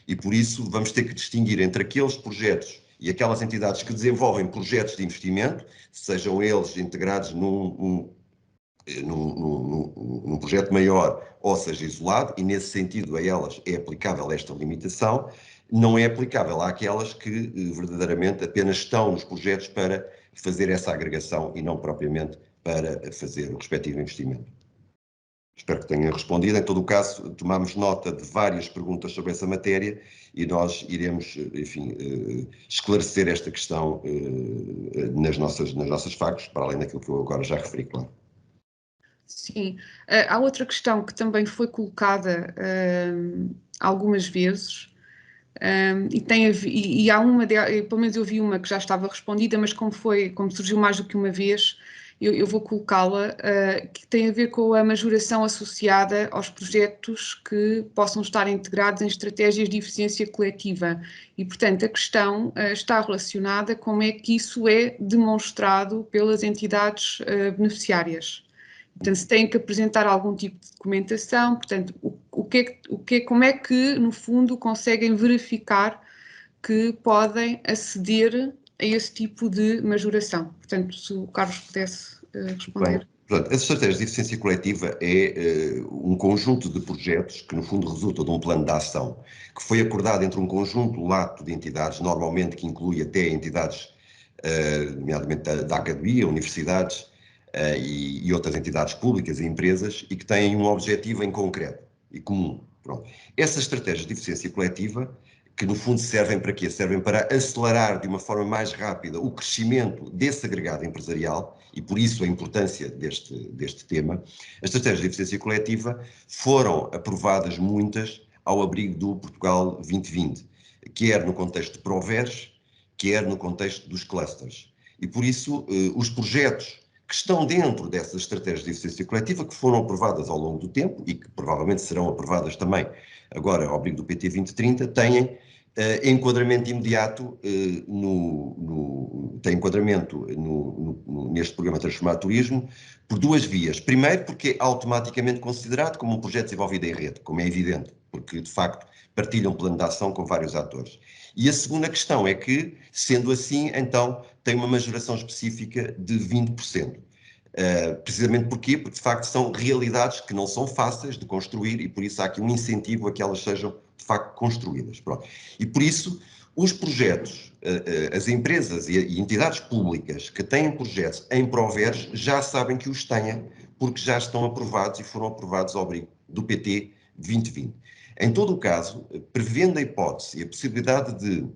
E por isso vamos ter que distinguir entre aqueles projetos e aquelas entidades que desenvolvem projetos de investimento, sejam eles integrados num projeto maior, ou seja, isolado, e nesse sentido a elas é aplicável esta limitação, não é aplicável àquelas que verdadeiramente apenas estão nos projetos para fazer essa agregação e não propriamente para fazer o respectivo investimento. Espero que tenha respondido. Em todo o caso, tomamos nota de várias perguntas sobre essa matéria e nós iremos, enfim, esclarecer esta questão nas nossas FAQs, para além daquilo que eu agora já referi, claro. Sim. Há outra questão que também foi colocada algumas vezes, e há uma, pelo menos eu vi uma que já estava respondida, mas como surgiu mais do que uma vez, eu vou colocá-la, que tem a ver com a majoração associada aos projetos que possam estar integrados em estratégias de eficiência coletiva. E, portanto, a questão está relacionada com como é que isso é demonstrado pelas entidades beneficiárias. Portanto, se têm que apresentar algum tipo de documentação, portanto, como é que, no fundo, conseguem verificar que podem aceder a esse tipo de majoração? Portanto, se o Carlos pudesse responder. Bem, portanto, as estratégias de eficiência coletiva é um conjunto de projetos que, no fundo, resulta de um plano de ação que foi acordado entre um conjunto lato de entidades, normalmente que inclui até entidades, nomeadamente da academia, universidades, e outras entidades públicas e empresas, e que têm um objetivo em concreto e comum. Pronto. Essas estratégias de eficiência coletiva, que no fundo servem para quê? Servem para acelerar de uma forma mais rápida o crescimento desse agregado empresarial, e por isso a importância deste tema. As estratégias de eficiência coletiva foram aprovadas muitas ao abrigo do Portugal 2020, quer no contexto de Proveres, quer no contexto dos clusters. E por isso os projetos que estão dentro dessas estratégias de eficiência coletiva, que foram aprovadas ao longo do tempo e que provavelmente serão aprovadas também agora ao abrigo do PT 2030, têm enquadramento imediato neste programa Transformar Turismo por duas vias. Primeiro, porque é automaticamente considerado como um projeto desenvolvido em rede, como é evidente, porque de facto partilham um plano de ação com vários atores. E a segunda questão é que, sendo assim, então tem uma majoração específica de 20%. Precisamente porquê? Porque de facto são realidades que não são fáceis de construir e por isso há aqui um incentivo a que elas sejam de facto construídas. Pronto. E por isso os projetos, as empresas e entidades públicas que têm projetos em Proveres já sabem que os têm porque já estão aprovados e foram aprovados ao abrigo do PT 2020. Em todo o caso, prevendo a hipótese e a possibilidade de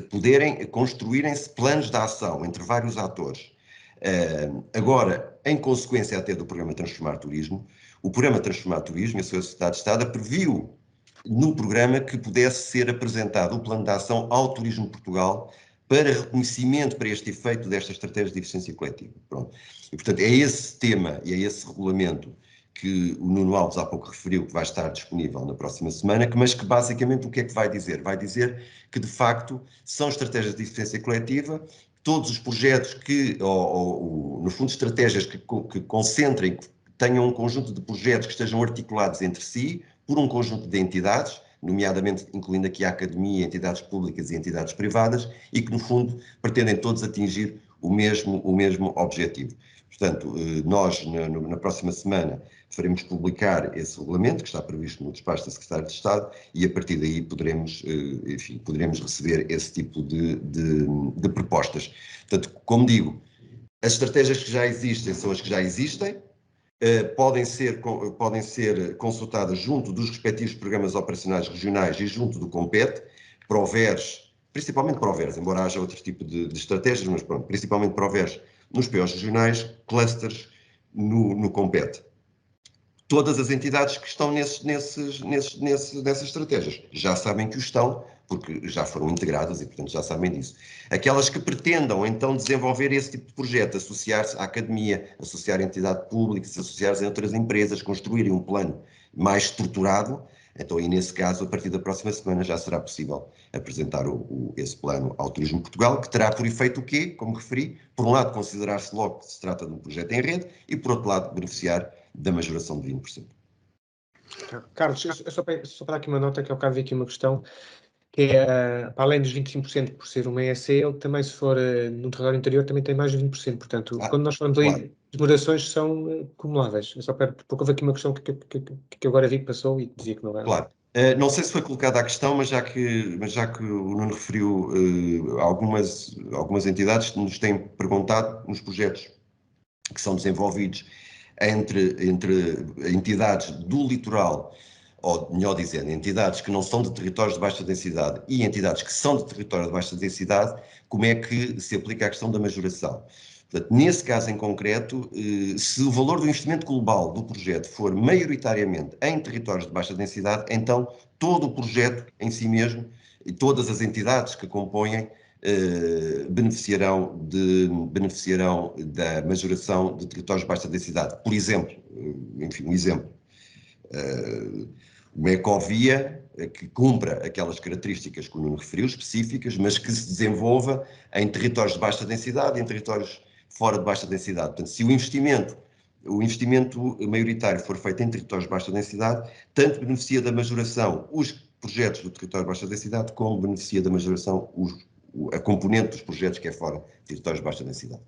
poderem construírem-se planos de ação entre vários atores, agora, em consequência até do programa Transformar Turismo, o programa Transformar Turismo e a sua Sociedade de Estado previu no programa que pudesse ser apresentado o plano de ação ao Turismo de Portugal para reconhecimento para este efeito desta estratégia de eficiência coletiva. Pronto. E, portanto, é esse tema e é esse regulamento que o Nuno Alves há pouco referiu que vai estar disponível na próxima semana, mas que basicamente o que é que vai dizer? Vai dizer que, de facto, são estratégias de eficiência coletiva, todos os projetos que, no fundo, estratégias que concentrem, que tenham um conjunto de projetos que estejam articulados entre si por um conjunto de entidades, nomeadamente incluindo aqui a academia, entidades públicas e entidades privadas, e que, no fundo, pretendem todos atingir o mesmo objetivo. Portanto, nós, na próxima semana, faremos publicar esse regulamento, que está previsto no despacho da Secretária de Estado, e a partir daí poderemos receber esse tipo de propostas. Portanto, como digo, as estratégias que já existem são as que já existem, podem ser consultadas junto dos respectivos programas operacionais regionais e junto do COMPET, Proveres, principalmente Proveres, embora haja outro tipo de estratégias, mas pronto, principalmente Proveres nos POs regionais, clusters no COMPET. todas as entidades que estão nessas estratégias já sabem que o estão, porque já foram integradas e, portanto, já sabem disso. Aquelas que pretendam, então, desenvolver esse tipo de projeto, associar-se à academia, associar a entidade pública, se associar-se a outras empresas, construírem um plano mais estruturado, então, e nesse caso, a partir da próxima semana já será possível apresentar esse plano ao Turismo Portugal, que terá por efeito o quê? Como referi, por um lado, considerar-se logo que se trata de um projeto em rede e, por outro lado, beneficiar da majoração de 20%. Carlos, só para dar aqui uma nota, que ao bocado vi aqui uma questão, que é, para além dos 25% por ser uma ESC, ele também, se for no território interior, também tem mais de 20%. Portanto, quando nós falamos aí, claro, as moderações são acumuláveis. Só porque houve aqui uma questão que eu agora vi que passou e dizia que não era. claro. Não sei se foi colocada a questão, mas já que o Nuno referiu, algumas entidades nos têm perguntado nos projetos que são desenvolvidos entre entidades do litoral, ou melhor dizendo, entidades que não são de territórios de baixa densidade e entidades que são de território de baixa densidade, como é que se aplica a questão da majoração. Portanto, nesse caso em concreto, se o valor do investimento global do projeto for maioritariamente em territórios de baixa densidade, então todo o projeto em si mesmo e todas as entidades que compõem beneficiarão da majoração de territórios de baixa densidade. Por exemplo, enfim, um exemplo, uma ecovia que cumpra aquelas características que o Nuno referiu, específicas, mas que se desenvolva em territórios de baixa densidade e em territórios fora de baixa densidade. Portanto, se o investimento maioritário for feito em territórios de baixa densidade, tanto beneficia da majoração os projetos do território de baixa densidade, como beneficia da majoração a componente dos projetos que é fora de territórios de baixa densidade.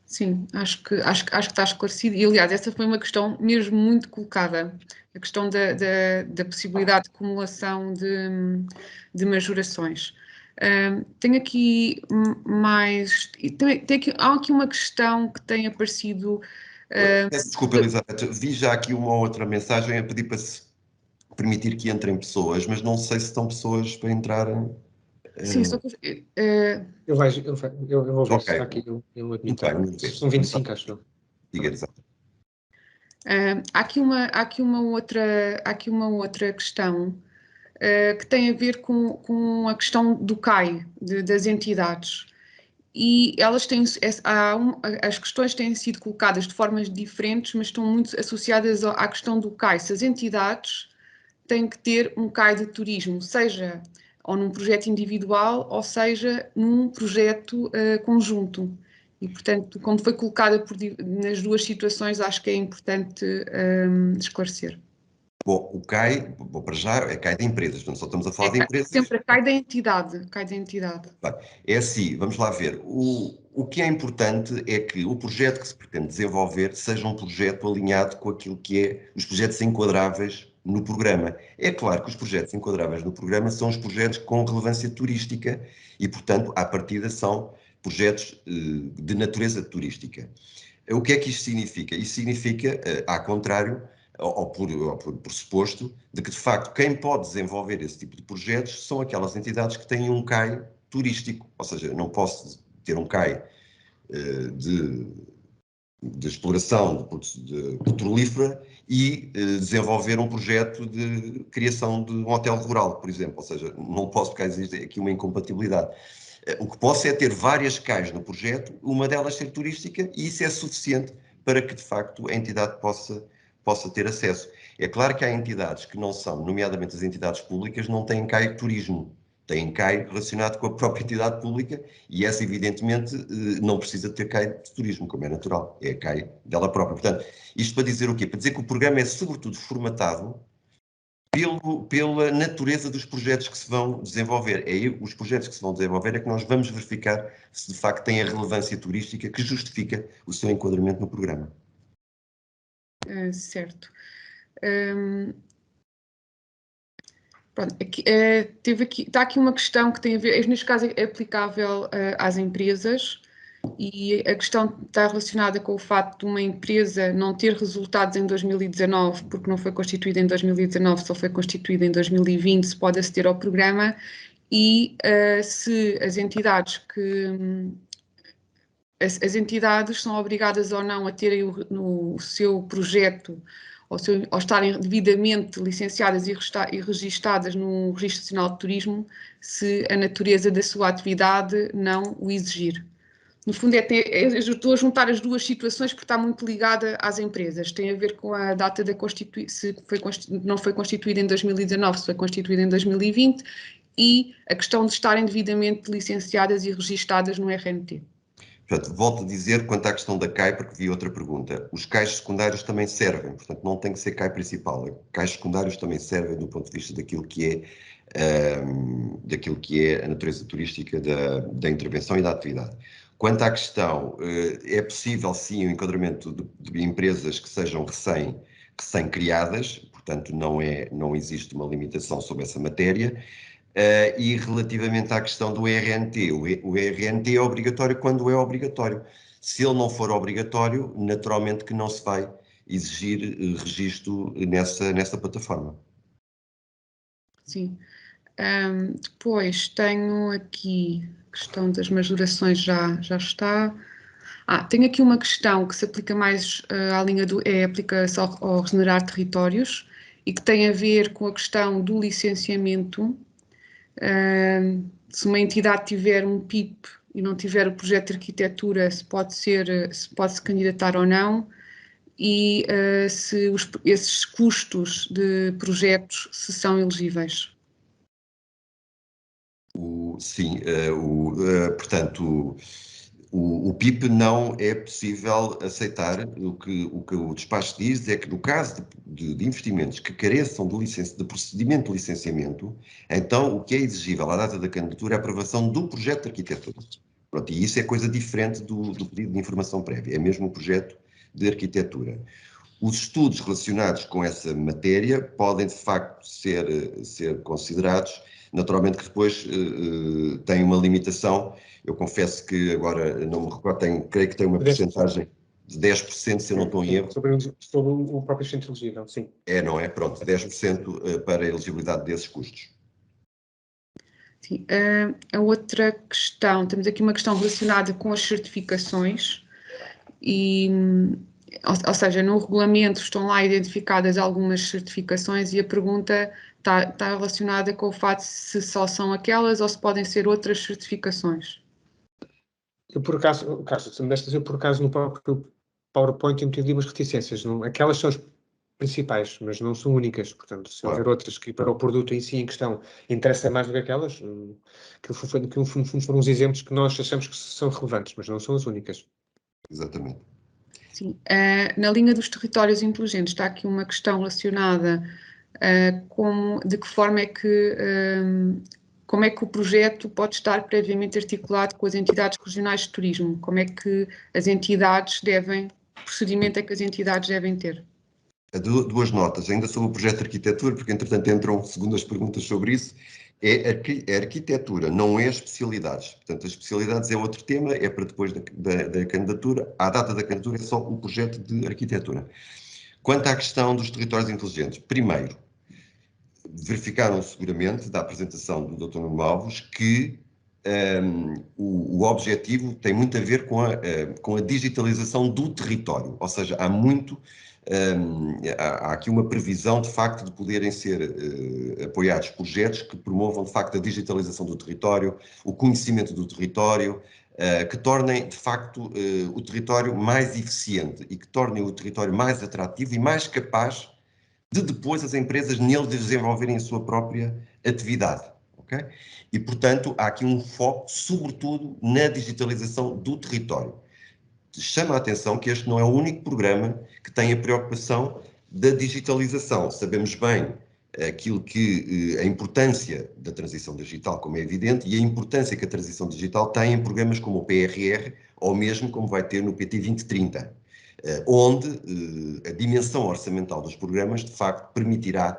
Sim, acho que está esclarecido. E, aliás, essa foi uma questão mesmo muito colocada, a questão da possibilidade de acumulação de majorações. Tenho aqui mais... há aqui uma questão que tem aparecido... Peço desculpa, Elizabeth, vi já aqui uma outra mensagem a pedir para se permitir que entrem pessoas, mas não sei se estão pessoas para entrarem. Sim, só que... Eu vou ver se está aqui eu admito. São 25, acho eu. Diga, exato. Há aqui uma outra questão que tem a ver com a questão do CAI, das entidades. E elas as questões têm sido colocadas de formas diferentes, mas estão muito associadas à questão do CAI. Se as entidades têm que ter um CAI de turismo, seja ou num projeto individual, ou seja num projeto conjunto. E, portanto, como foi colocada nas duas situações, acho que é importante esclarecer. Bom, o CAI, para já, é CAI de empresas, não só estamos a falar de empresas. Sempre CAI da entidade. É assim, vamos lá ver. O que é importante é que o projeto que se pretende desenvolver seja um projeto alinhado com aquilo que é os projetos enquadráveis no programa. É claro que os projetos enquadráveis no programa são os projetos com relevância turística e, portanto, à partida são projetos de natureza turística. O que é que isto significa? Isto significa, ao contrário, ou por suposto, de que, de facto, quem pode desenvolver esse tipo de projetos são aquelas entidades que têm um CAI turístico. Ou seja, eu não posso ter um CAI de exploração de petrolífera e desenvolver um projeto de criação de um hotel rural, por exemplo. Ou seja, não posso, porque existe aqui uma incompatibilidade. O que posso é ter várias CAIs no projeto, uma delas ser turística, e isso é suficiente para que, de facto, a entidade possa ter acesso. É claro que há entidades que não são, nomeadamente as entidades públicas, não têm CAI de turismo, têm CAI relacionado com a própria entidade pública e essa, evidentemente, não precisa ter CAI de turismo, como é natural, é a CAI dela própria. Portanto, isto para dizer o quê? Para dizer que o programa é, sobretudo, formatado pela natureza dos projetos que se vão desenvolver. É aí, os projetos que se vão desenvolver é que nós vamos verificar se, de facto, têm a relevância turística que justifica o seu enquadramento no programa. Certo. Pronto, está aqui uma questão que tem a ver, neste caso é aplicável às empresas, e a questão está relacionada com o facto de uma empresa não ter resultados em 2019, porque não foi constituída em 2019, só foi constituída em 2020, se pode aceder ao programa, e se as entidades as entidades são obrigadas ou não a terem no seu projeto, ou estarem devidamente licenciadas e registadas no Registro Nacional de Turismo, se a natureza da sua atividade não o exigir. No fundo, eu estou a juntar as duas situações porque está muito ligada às empresas. Tem a ver com a data da constituição, se não foi constituída em 2019, se foi constituída em 2020, e a questão de estarem devidamente licenciadas e registadas no RNT. Portanto, volto a dizer, quanto à questão da CAI, porque vi outra pergunta, os CAIs secundários também servem, portanto não tem que ser CAI principal, CAIs secundários também servem do ponto de vista daquilo que é a natureza turística da intervenção e da atividade. Quanto à questão, é possível sim o enquadramento de empresas que sejam recém-criadas, portanto não existe uma limitação sobre essa matéria. E relativamente à questão do RNT, o RNT é obrigatório quando é obrigatório. Se ele não for obrigatório, naturalmente que não se vai exigir registro nessa plataforma. Sim. Depois tenho aqui a questão das majorações, já está. Tenho aqui uma questão que se aplica mais à linha aplica-se ao regenerar territórios e que tem a ver com a questão do licenciamento. Se uma entidade tiver um PIP e não tiver o projeto de arquitetura, se pode se candidatar ou não, e se esses custos de projetos se são elegíveis. Sim, portanto, o PIP não é possível aceitar. O que o despacho diz é que no caso de investimentos que careçam de procedimento de licenciamento, então o que é exigível à data da candidatura é a aprovação do projeto de arquitetura. Pronto, e isso é coisa diferente do pedido de informação prévia, é mesmo um projeto de arquitetura. Os estudos relacionados com essa matéria podem, de facto, ser considerados. Naturalmente que depois tem uma limitação. Eu confesso que agora não me recordo, creio que tem uma percentagem de 10%, se eu não estou em erro. Sobre o próprio centro elegível, sim. Não é? Pronto, 10% para a elegibilidade desses custos. Sim. A outra questão, temos aqui uma questão relacionada com as certificações ou seja, no regulamento estão lá identificadas algumas certificações e a pergunta está relacionada com o fato de se só são aquelas ou se podem ser outras certificações. Eu, por acaso, se me destas, eu por acaso no próprio PowerPoint eu meti umas reticências. Aquelas são as principais, mas não são únicas. Portanto, se houver outras que para o produto em si em questão interessa mais do que aquelas, que no fundo foram os exemplos que nós achamos que são relevantes, mas não são as únicas. Exatamente. Sim. Na linha dos territórios inteligentes está aqui uma questão relacionada de que forma é que como é que o projeto pode estar previamente articulado com as entidades regionais de turismo? Como é que as entidades que procedimento é que as entidades devem ter? Duas notas, ainda sobre o projeto de arquitetura, porque entretanto entram segundas perguntas sobre isso. A arquitetura, não é especialidades. Portanto, as especialidades é outro tema, é para depois da candidatura. À data da candidatura é só o projeto de arquitetura. Quanto à questão dos territórios inteligentes, primeiro, verificaram seguramente da apresentação do Dr. Nuno Alves que o objetivo tem muito a ver com a digitalização do território, ou seja, há aqui uma previsão de facto de poderem ser apoiados projetos que promovam de facto a digitalização do território, o conhecimento do território, que tornem de facto o território mais eficiente e que tornem o território mais atrativo e mais capaz de depois as empresas nele desenvolverem a sua própria atividade. Okay? E, portanto, há aqui um foco, sobretudo, na digitalização do território. Chama a atenção que este não é o único programa que tem a preocupação da digitalização. Sabemos bem a importância da transição digital, como é evidente, e a importância que a transição digital tem em programas como o PRR, ou mesmo como vai ter no PT 2030. Onde a dimensão orçamental dos programas, de facto, permitirá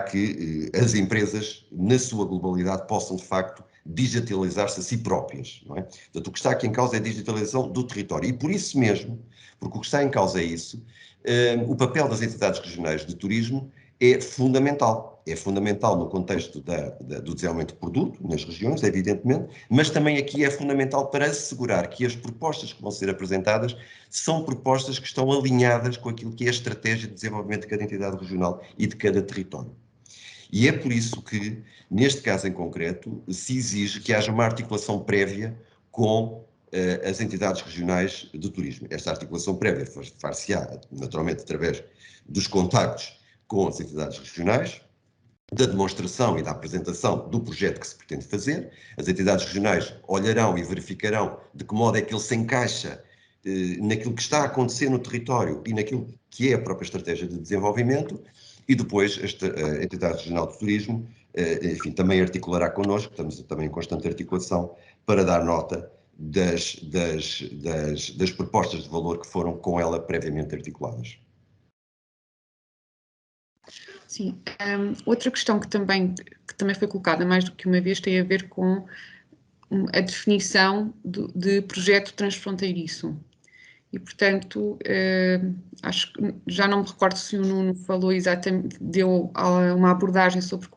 que as empresas, na sua globalidade, possam, de facto, digitalizar-se a si próprias. Não é? Portanto, o que está aqui em causa é a digitalização do território. E por isso mesmo, porque o que está em causa é isso, o papel das entidades regionais de turismo é fundamental. é fundamental no contexto do desenvolvimento de produto, nas regiões, evidentemente, mas também aqui é fundamental para assegurar que as propostas que vão ser apresentadas são propostas que estão alinhadas com aquilo que é a estratégia de desenvolvimento de cada entidade regional e de cada território. E é por isso que, neste caso em concreto, se exige que haja uma articulação prévia com as entidades regionais de turismo. Esta articulação prévia far-se-á, naturalmente, através dos contactos com as entidades regionais, da demonstração e da apresentação do projeto que se pretende fazer. As entidades regionais olharão e verificarão de que modo é que ele se encaixa naquilo que está a acontecer no território e naquilo que é a própria estratégia de desenvolvimento, e depois a entidade regional de turismo, enfim, também articulará connosco, estamos também em constante articulação, para dar nota das propostas de valor que foram com ela previamente articuladas. Sim, outra questão que também foi colocada mais do que uma vez tem a ver com a definição de projeto transfronteiriço. E, portanto, acho que já não me recordo se o Nuno falou exatamente, deu uma abordagem sobre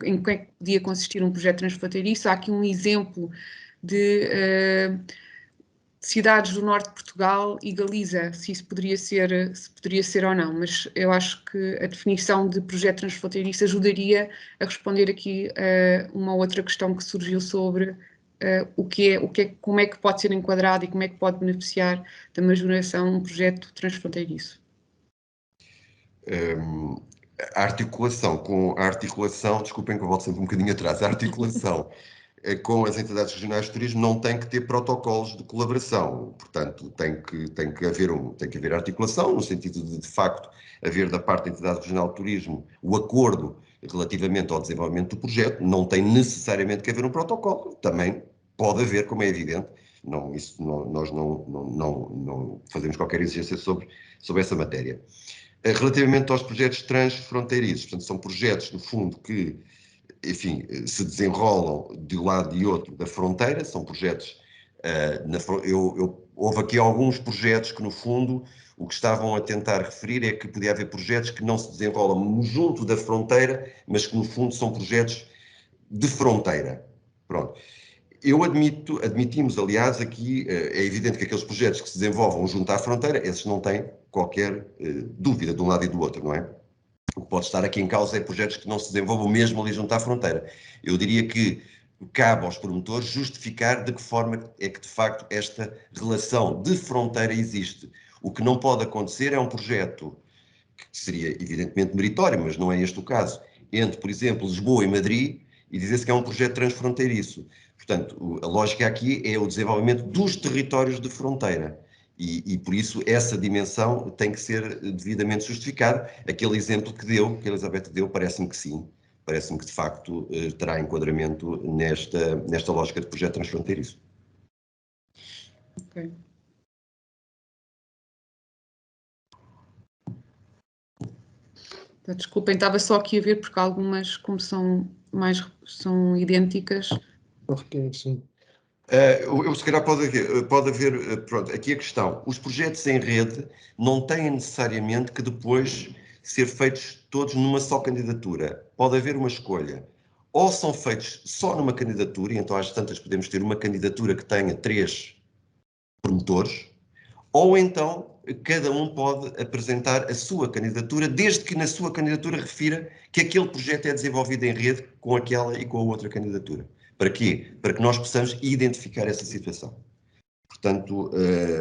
em que é que podia consistir um projeto transfronteiriço. Há aqui um exemplo de cidades do norte de Portugal e Galiza, se isso poderia ser ou não, mas eu acho que a definição de projeto transfronteiriço ajudaria a responder aqui uma outra questão que surgiu sobre como é que pode ser enquadrado e como é que pode beneficiar da majoração um projeto transfronteiriço. A articulação, desculpem que eu volto sempre um bocadinho atrás, a articulação com as entidades regionais de turismo não tem que ter protocolos de colaboração, portanto tem que haver articulação, no sentido de facto, haver da parte da entidade regional de turismo o acordo relativamente ao desenvolvimento do projeto, não tem necessariamente que haver um protocolo, também pode haver, como é evidente, nós não fazemos qualquer exigência sobre essa matéria. Relativamente aos projetos transfronteiriços, portanto são projetos, no fundo, que enfim, se desenrolam de um lado e outro da fronteira, são projetos, houve aqui alguns projetos que no fundo o que estavam a tentar referir é que podia haver projetos que não se desenrolam junto da fronteira, mas que no fundo são projetos de fronteira. Pronto. Admitimos, aliás, aqui, é evidente que aqueles projetos que se desenvolvam junto à fronteira, esses não têm qualquer dúvida de um lado e do outro, não é? O que pode estar aqui em causa é projetos que não se desenvolvam mesmo ali junto à fronteira. Eu diria que cabe aos promotores justificar de que forma é que, de facto, esta relação de fronteira existe. O que não pode acontecer é um projeto que seria, evidentemente, meritório, mas não é este o caso, entre, por exemplo, Lisboa e Madrid, e dizer-se que é um projeto transfronteiriço. Portanto, a lógica aqui é o desenvolvimento dos territórios de fronteira. E por isso essa dimensão tem que ser devidamente justificada. Aquele exemplo que a Elizabeth deu, parece-me que sim. Parece-me que, de facto, terá enquadramento nesta lógica de projeto transfronteiriço. Ok. Desculpem, estava só aqui a ver porque algumas, como são idênticas. Ok, sim. Se calhar pode haver, pronto, aqui a questão, os projetos em rede não têm necessariamente que depois ser feitos todos numa só candidatura. Pode haver uma escolha. Ou são feitos só numa candidatura, e então às tantas podemos ter uma candidatura que tenha 3 promotores, ou então cada um pode apresentar a sua candidatura, desde que na sua candidatura refira que aquele projeto é desenvolvido em rede com aquela e com a outra candidatura. Para quê? Para que nós possamos identificar essa situação. Portanto,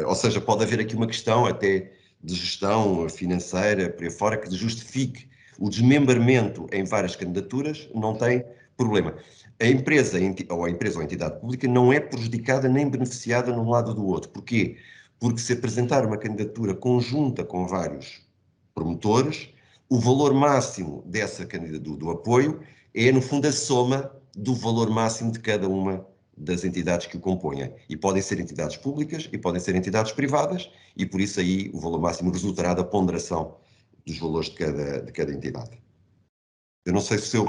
ou seja, pode haver aqui uma questão até de gestão financeira, por aí fora, que justifique o desmembramento em várias candidaturas, não tem problema. A empresa ou a entidade pública não é prejudicada nem beneficiada num lado ou do outro. Porquê? Porque se apresentar uma candidatura conjunta com vários promotores, o valor máximo dessa candidatura do apoio é, no fundo, a soma do valor máximo de cada uma das entidades que o compõem. E podem ser entidades públicas e podem ser entidades privadas, e por isso aí o valor máximo resultará da ponderação dos valores de cada entidade. Eu não sei se eu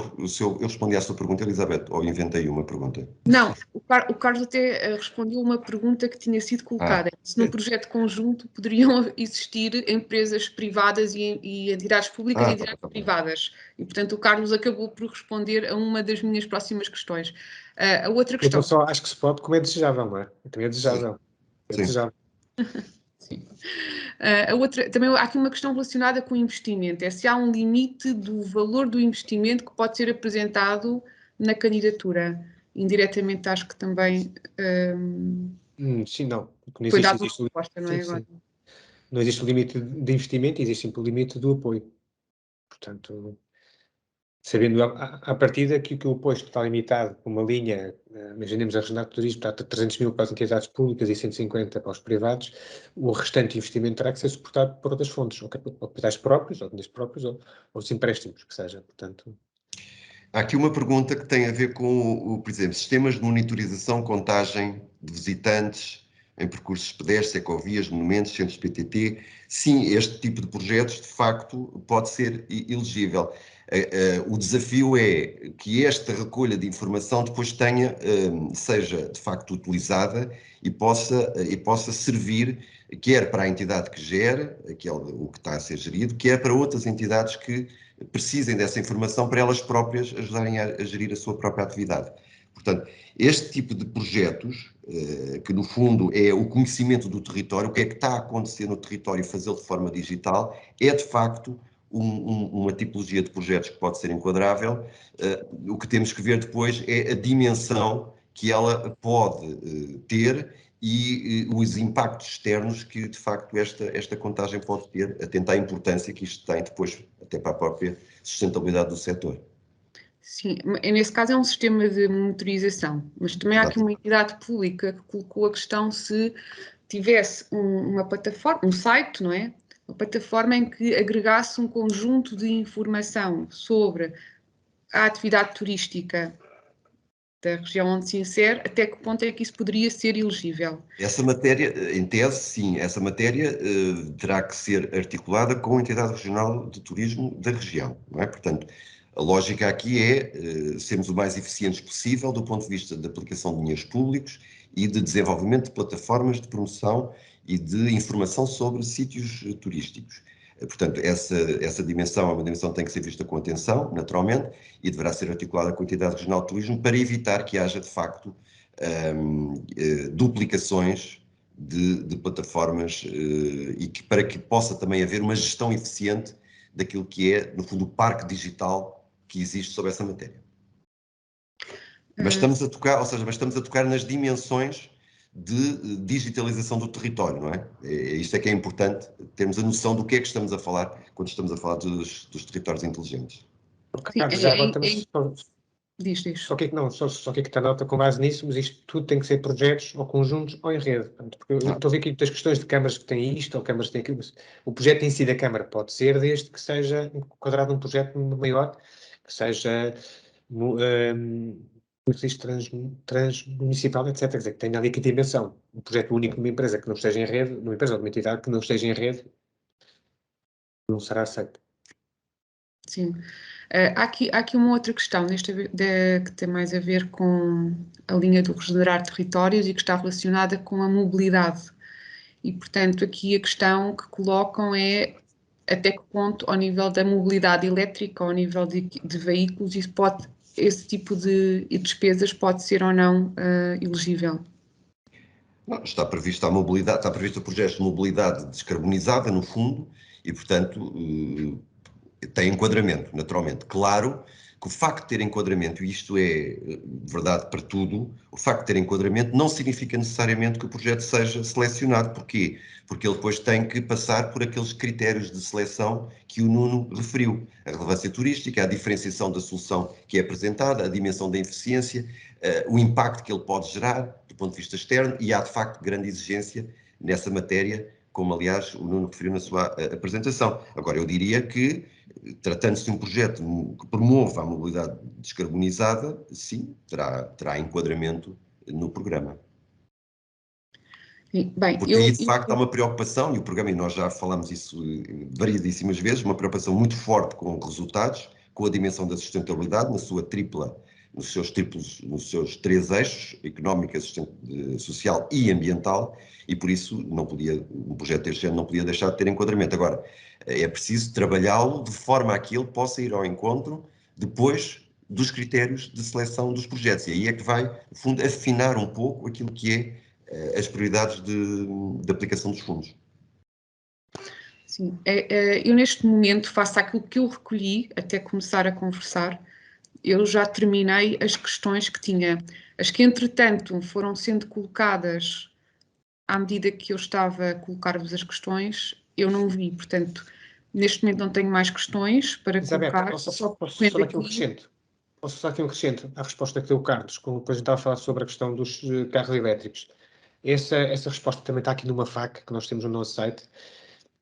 respondi à sua pergunta, Elizabeth, ou inventei uma pergunta. Não, o Carlos até respondeu uma pergunta que tinha sido colocada. Se num projeto conjunto poderiam existir empresas privadas e entidades públicas e entidades privadas. E, portanto, o Carlos acabou por responder a uma das minhas próximas questões. A outra questão... Eu só acho que se pode, como é desejável, não é? Também é desejável. É Sim. desejável. Sim. Também há aqui uma questão relacionada com o investimento, é se há um limite do valor do investimento que pode ser apresentado na candidatura. Indiretamente acho que também Sim, não. Não foi existe, dada uma resposta, não é? sim, Agora. sim. Não existe o limite de investimento, existe sempre o limite do apoio. Portanto, sabendo à partida que o apoio está limitado por uma linha, imaginemos a Regional de Turismo, portanto, 300 mil para as entidades públicas e 150 para os privados, o restante investimento terá que ser suportado por outras fontes, ou capitais próprios, ou dinheiros próprios, ou os empréstimos, que seja, portanto... Há aqui uma pergunta que tem a ver com, por exemplo, sistemas de monitorização, contagem de visitantes em percursos pedestres, ecovias, monumentos, centros PTT. Sim, este tipo de projetos, de facto, pode ser elegível. O desafio é que esta recolha de informação depois seja, de facto, utilizada e possa servir, quer para a entidade que gera, o que está a ser gerido, quer para outras entidades que precisem dessa informação para elas próprias ajudarem a gerir a sua própria atividade. Portanto, este tipo de projetos, que no fundo é o conhecimento do território, o que é que está a acontecer no território e fazê-lo de forma digital, é de facto uma tipologia de projetos que pode ser enquadrável. O que temos que ver depois é a dimensão que ela pode ter e os impactos externos que, de facto, esta contagem pode ter, atento à importância que isto tem depois, até para a própria sustentabilidade do setor. Sim, nesse caso é um sistema de monitorização, mas também há aqui uma entidade pública que colocou a questão se tivesse uma plataforma, um site, não é? Uma plataforma em que agregasse um conjunto de informação sobre a atividade turística da região onde se insere, até que ponto é que isso poderia ser elegível? Essa matéria, em tese, sim, essa matéria terá que ser articulada com a entidade regional de turismo da região, não é? Portanto, a lógica aqui é sermos o mais eficientes possível do ponto de vista da aplicação de dinheiros públicos e de desenvolvimento de plataformas de promoção e de informação sobre sítios turísticos. Portanto, essa dimensão é uma dimensão que tem que ser vista com atenção, naturalmente, e deverá ser articulada com a entidade regional de turismo para evitar que haja, de facto, duplicações de plataformas para que possa também haver uma gestão eficiente daquilo que é, no fundo, o parque digital que existe sobre essa matéria. Mas estamos a tocar nas dimensões de digitalização do território, não é? Isto é que é importante, termos a noção do que é que estamos a falar quando estamos a falar dos territórios inteligentes. Carlos, já agora também Diz. Só que está nota com base nisso, mas isto tudo tem que ser projetos ou conjuntos ou em rede. Porque eu estou a ver aqui muitas questões de câmaras que têm isto ou câmaras que têm aquilo. O projeto em si da Câmara pode ser desde que seja enquadrado num projeto maior, que seja transmunicipal, etc. Quer dizer, que tenha ali que dimensão. Um projeto único de uma empresa que não esteja em rede, numa empresa ou de uma entidade que não esteja em rede, não será aceito. Sim. Há aqui uma outra questão que tem mais a ver com a linha do regenerar territórios e que está relacionada com a mobilidade. E, portanto, aqui a questão que colocam é até que ponto, ao nível da mobilidade elétrica, ao nível de veículos, esse tipo de despesas pode ser ou não elegível. Não, está prevista o projeto de mobilidade descarbonizada, no fundo, e, portanto, tem enquadramento, naturalmente. Claro que o facto de ter enquadramento, e isto é verdade para tudo, o facto de ter enquadramento não significa necessariamente que o projeto seja selecionado. Porquê? Porque ele depois tem que passar por aqueles critérios de seleção que o Nuno referiu. A relevância turística, a diferenciação da solução que é apresentada, a dimensão da eficiência, o impacto que ele pode gerar do ponto de vista externo, e há de facto grande exigência nessa matéria, como aliás o Nuno referiu na sua apresentação. Agora, eu diria que, tratando-se de um projeto que promova a mobilidade descarbonizada, sim, terá enquadramento no programa. Bem, porque aí de facto há uma preocupação, e o programa, e nós já falamos isso variedíssimas vezes, uma preocupação muito forte com resultados, com a dimensão da sustentabilidade nos seus três eixos, económica, social e ambiental, e por isso um projeto deste género não podia deixar de ter enquadramento. Agora, é preciso trabalhá-lo de forma a que ele possa ir ao encontro depois dos critérios de seleção dos projetos, e aí é que vai, no fundo, afinar um pouco aquilo que é as prioridades de aplicação dos fundos. Sim, eu neste momento, face àquilo que eu recolhi, até começar a conversar, eu já terminei as questões que tinha. As que, entretanto, foram sendo colocadas à medida que eu estava a colocar-vos as questões, eu não vi. Portanto, neste momento não tenho mais questões para colocar. Posso só dar aqui um acrescento? Posso dar aqui um acrescento à resposta que deu o Carlos, quando depois a gente estava a falar sobre a questão dos carros elétricos. Essa resposta também está aqui numa FAQ que nós temos no nosso site,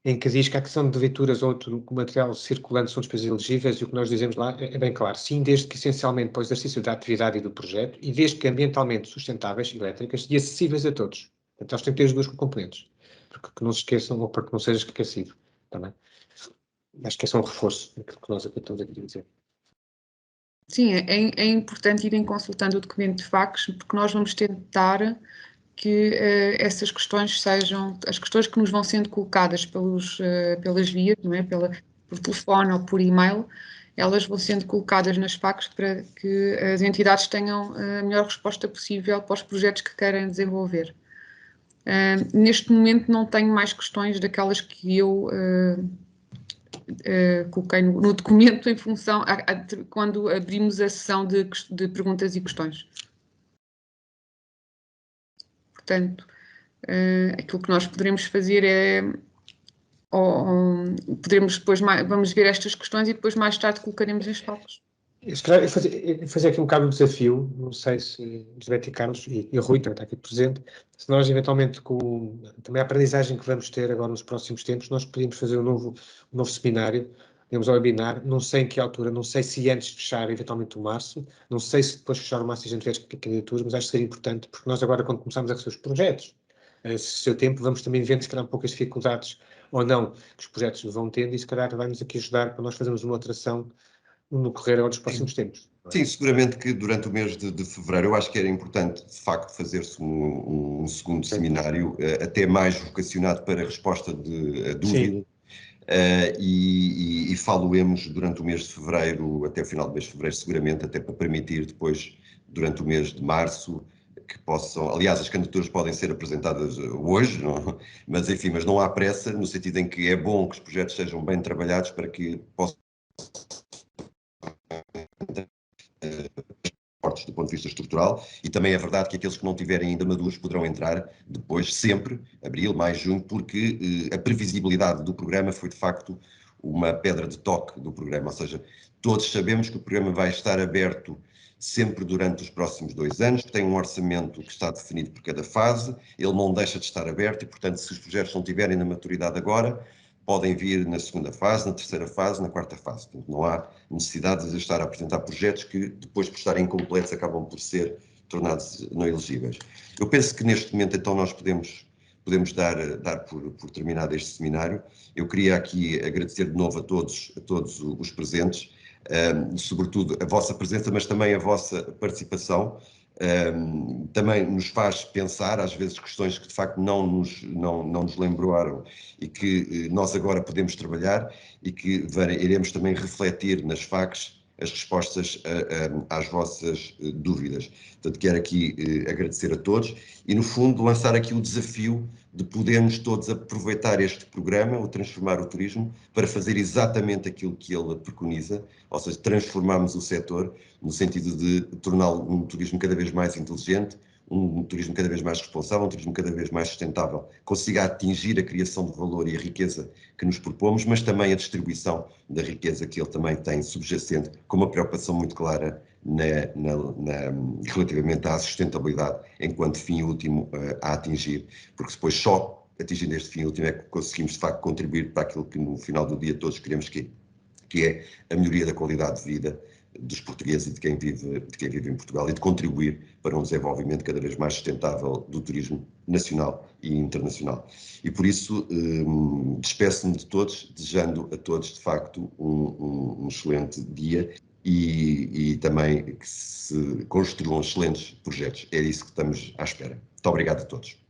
em que diz que a aquisição de viaturas ou outro material circulante são despesas elegíveis, e o que nós dizemos lá é bem claro. Sim, desde que essencialmente para o exercício da atividade e do projeto, e desde que ambientalmente sustentáveis, elétricas e acessíveis a todos. Portanto, elas têm que ter as duas componentes, porque que não se esqueçam, ou para que não seja esquecido também. Acho que é só um reforço daquilo que nós aqui estamos a dizer. Sim, é importante irem consultando o documento de FAQs, porque nós vamos tentar que essas questões sejam as questões que nos vão sendo colocadas pelas vias, não é? Por telefone ou por e-mail, elas vão sendo colocadas nas FAQs para que as entidades tenham a melhor resposta possível para os projetos que querem desenvolver. Neste momento não tenho mais questões daquelas que eu coloquei no documento em função, quando abrimos a sessão de perguntas e questões. Portanto, aquilo que nós poderemos fazer é, poderemos depois, vamos ver estas questões e depois mais tarde colocaremos as FAQs. Se calhar eu fazer aqui um bocado de desafio, não sei se Elizabeth e Carlos e Rui também está aqui presente, se nós eventualmente com também a aprendizagem que vamos ter agora nos próximos tempos, nós podíamos fazer um novo seminário, temos um webinar, não sei em que altura, não sei se antes de fechar eventualmente o março, não sei se depois de fechar o março a gente tiver candidaturas, mas acho que seria importante, porque nós agora quando começamos a receber os projetos, se seu tempo, vamos também vendo se calhar um pouco as dificuldades ou não que os projetos vão tendo, e se calhar vai-nos aqui ajudar para nós fazermos uma alteração no correr agora dos próximos tempos. Sim, seguramente que durante o mês de fevereiro eu acho que era importante, de facto, fazer-se um segundo seminário, até mais vocacionado para a resposta de dúvida, e falo-emos durante o mês de fevereiro, até o final do mês de fevereiro, seguramente, até para permitir depois, durante o mês de março, que possam, aliás, as candidaturas podem ser apresentadas hoje, não? Mas enfim, mas não há pressa, no sentido em que é bom que os projetos sejam bem trabalhados para que possam fortes do ponto de vista estrutural, e também é verdade que aqueles que não tiverem ainda maduros poderão entrar depois, sempre, abril, maio, junho, porque a previsibilidade do programa foi de facto uma pedra de toque do programa, ou seja, todos sabemos que o programa vai estar aberto sempre durante os próximos 2 anos, tem um orçamento que está definido por cada fase, ele não deixa de estar aberto e, portanto, se os projetos não tiverem na maturidade agora, podem vir na segunda fase, na terceira fase, na quarta fase. Portanto, não há necessidade de estar a apresentar projetos que, depois por estarem incompletos, acabam por ser tornados não elegíveis. Eu penso que neste momento, então, nós podemos dar por terminado este seminário. Eu queria aqui agradecer de novo a todos os presentes, sobretudo a vossa presença, mas também a vossa participação. Também nos faz pensar, às vezes, questões que de facto não nos lembraram e que nós agora podemos trabalhar e que iremos também refletir nas FAQs as respostas às vossas dúvidas. Portanto, quero aqui agradecer a todos e, no fundo, lançar aqui o desafio de podermos todos aproveitar este programa, o Transformar o Turismo, para fazer exatamente aquilo que ele preconiza, ou seja, transformarmos o setor no sentido de torná-lo um turismo cada vez mais inteligente, um turismo cada vez mais responsável, um turismo cada vez mais sustentável, consiga atingir a criação de valor e a riqueza que nos propomos, mas também a distribuição da riqueza que ele também tem subjacente, com uma preocupação muito clara relativamente à sustentabilidade enquanto fim último a atingir, porque depois só atingindo este fim último é que conseguimos de facto contribuir para aquilo que no final do dia todos queremos que é a melhoria da qualidade de vida dos portugueses e de quem vive em Portugal, e de contribuir para um desenvolvimento cada vez mais sustentável do turismo nacional e internacional. E por isso despeço-me de todos, desejando a todos de facto um excelente dia e também que se construam excelentes projetos. É isso que estamos à espera. Muito obrigado a todos.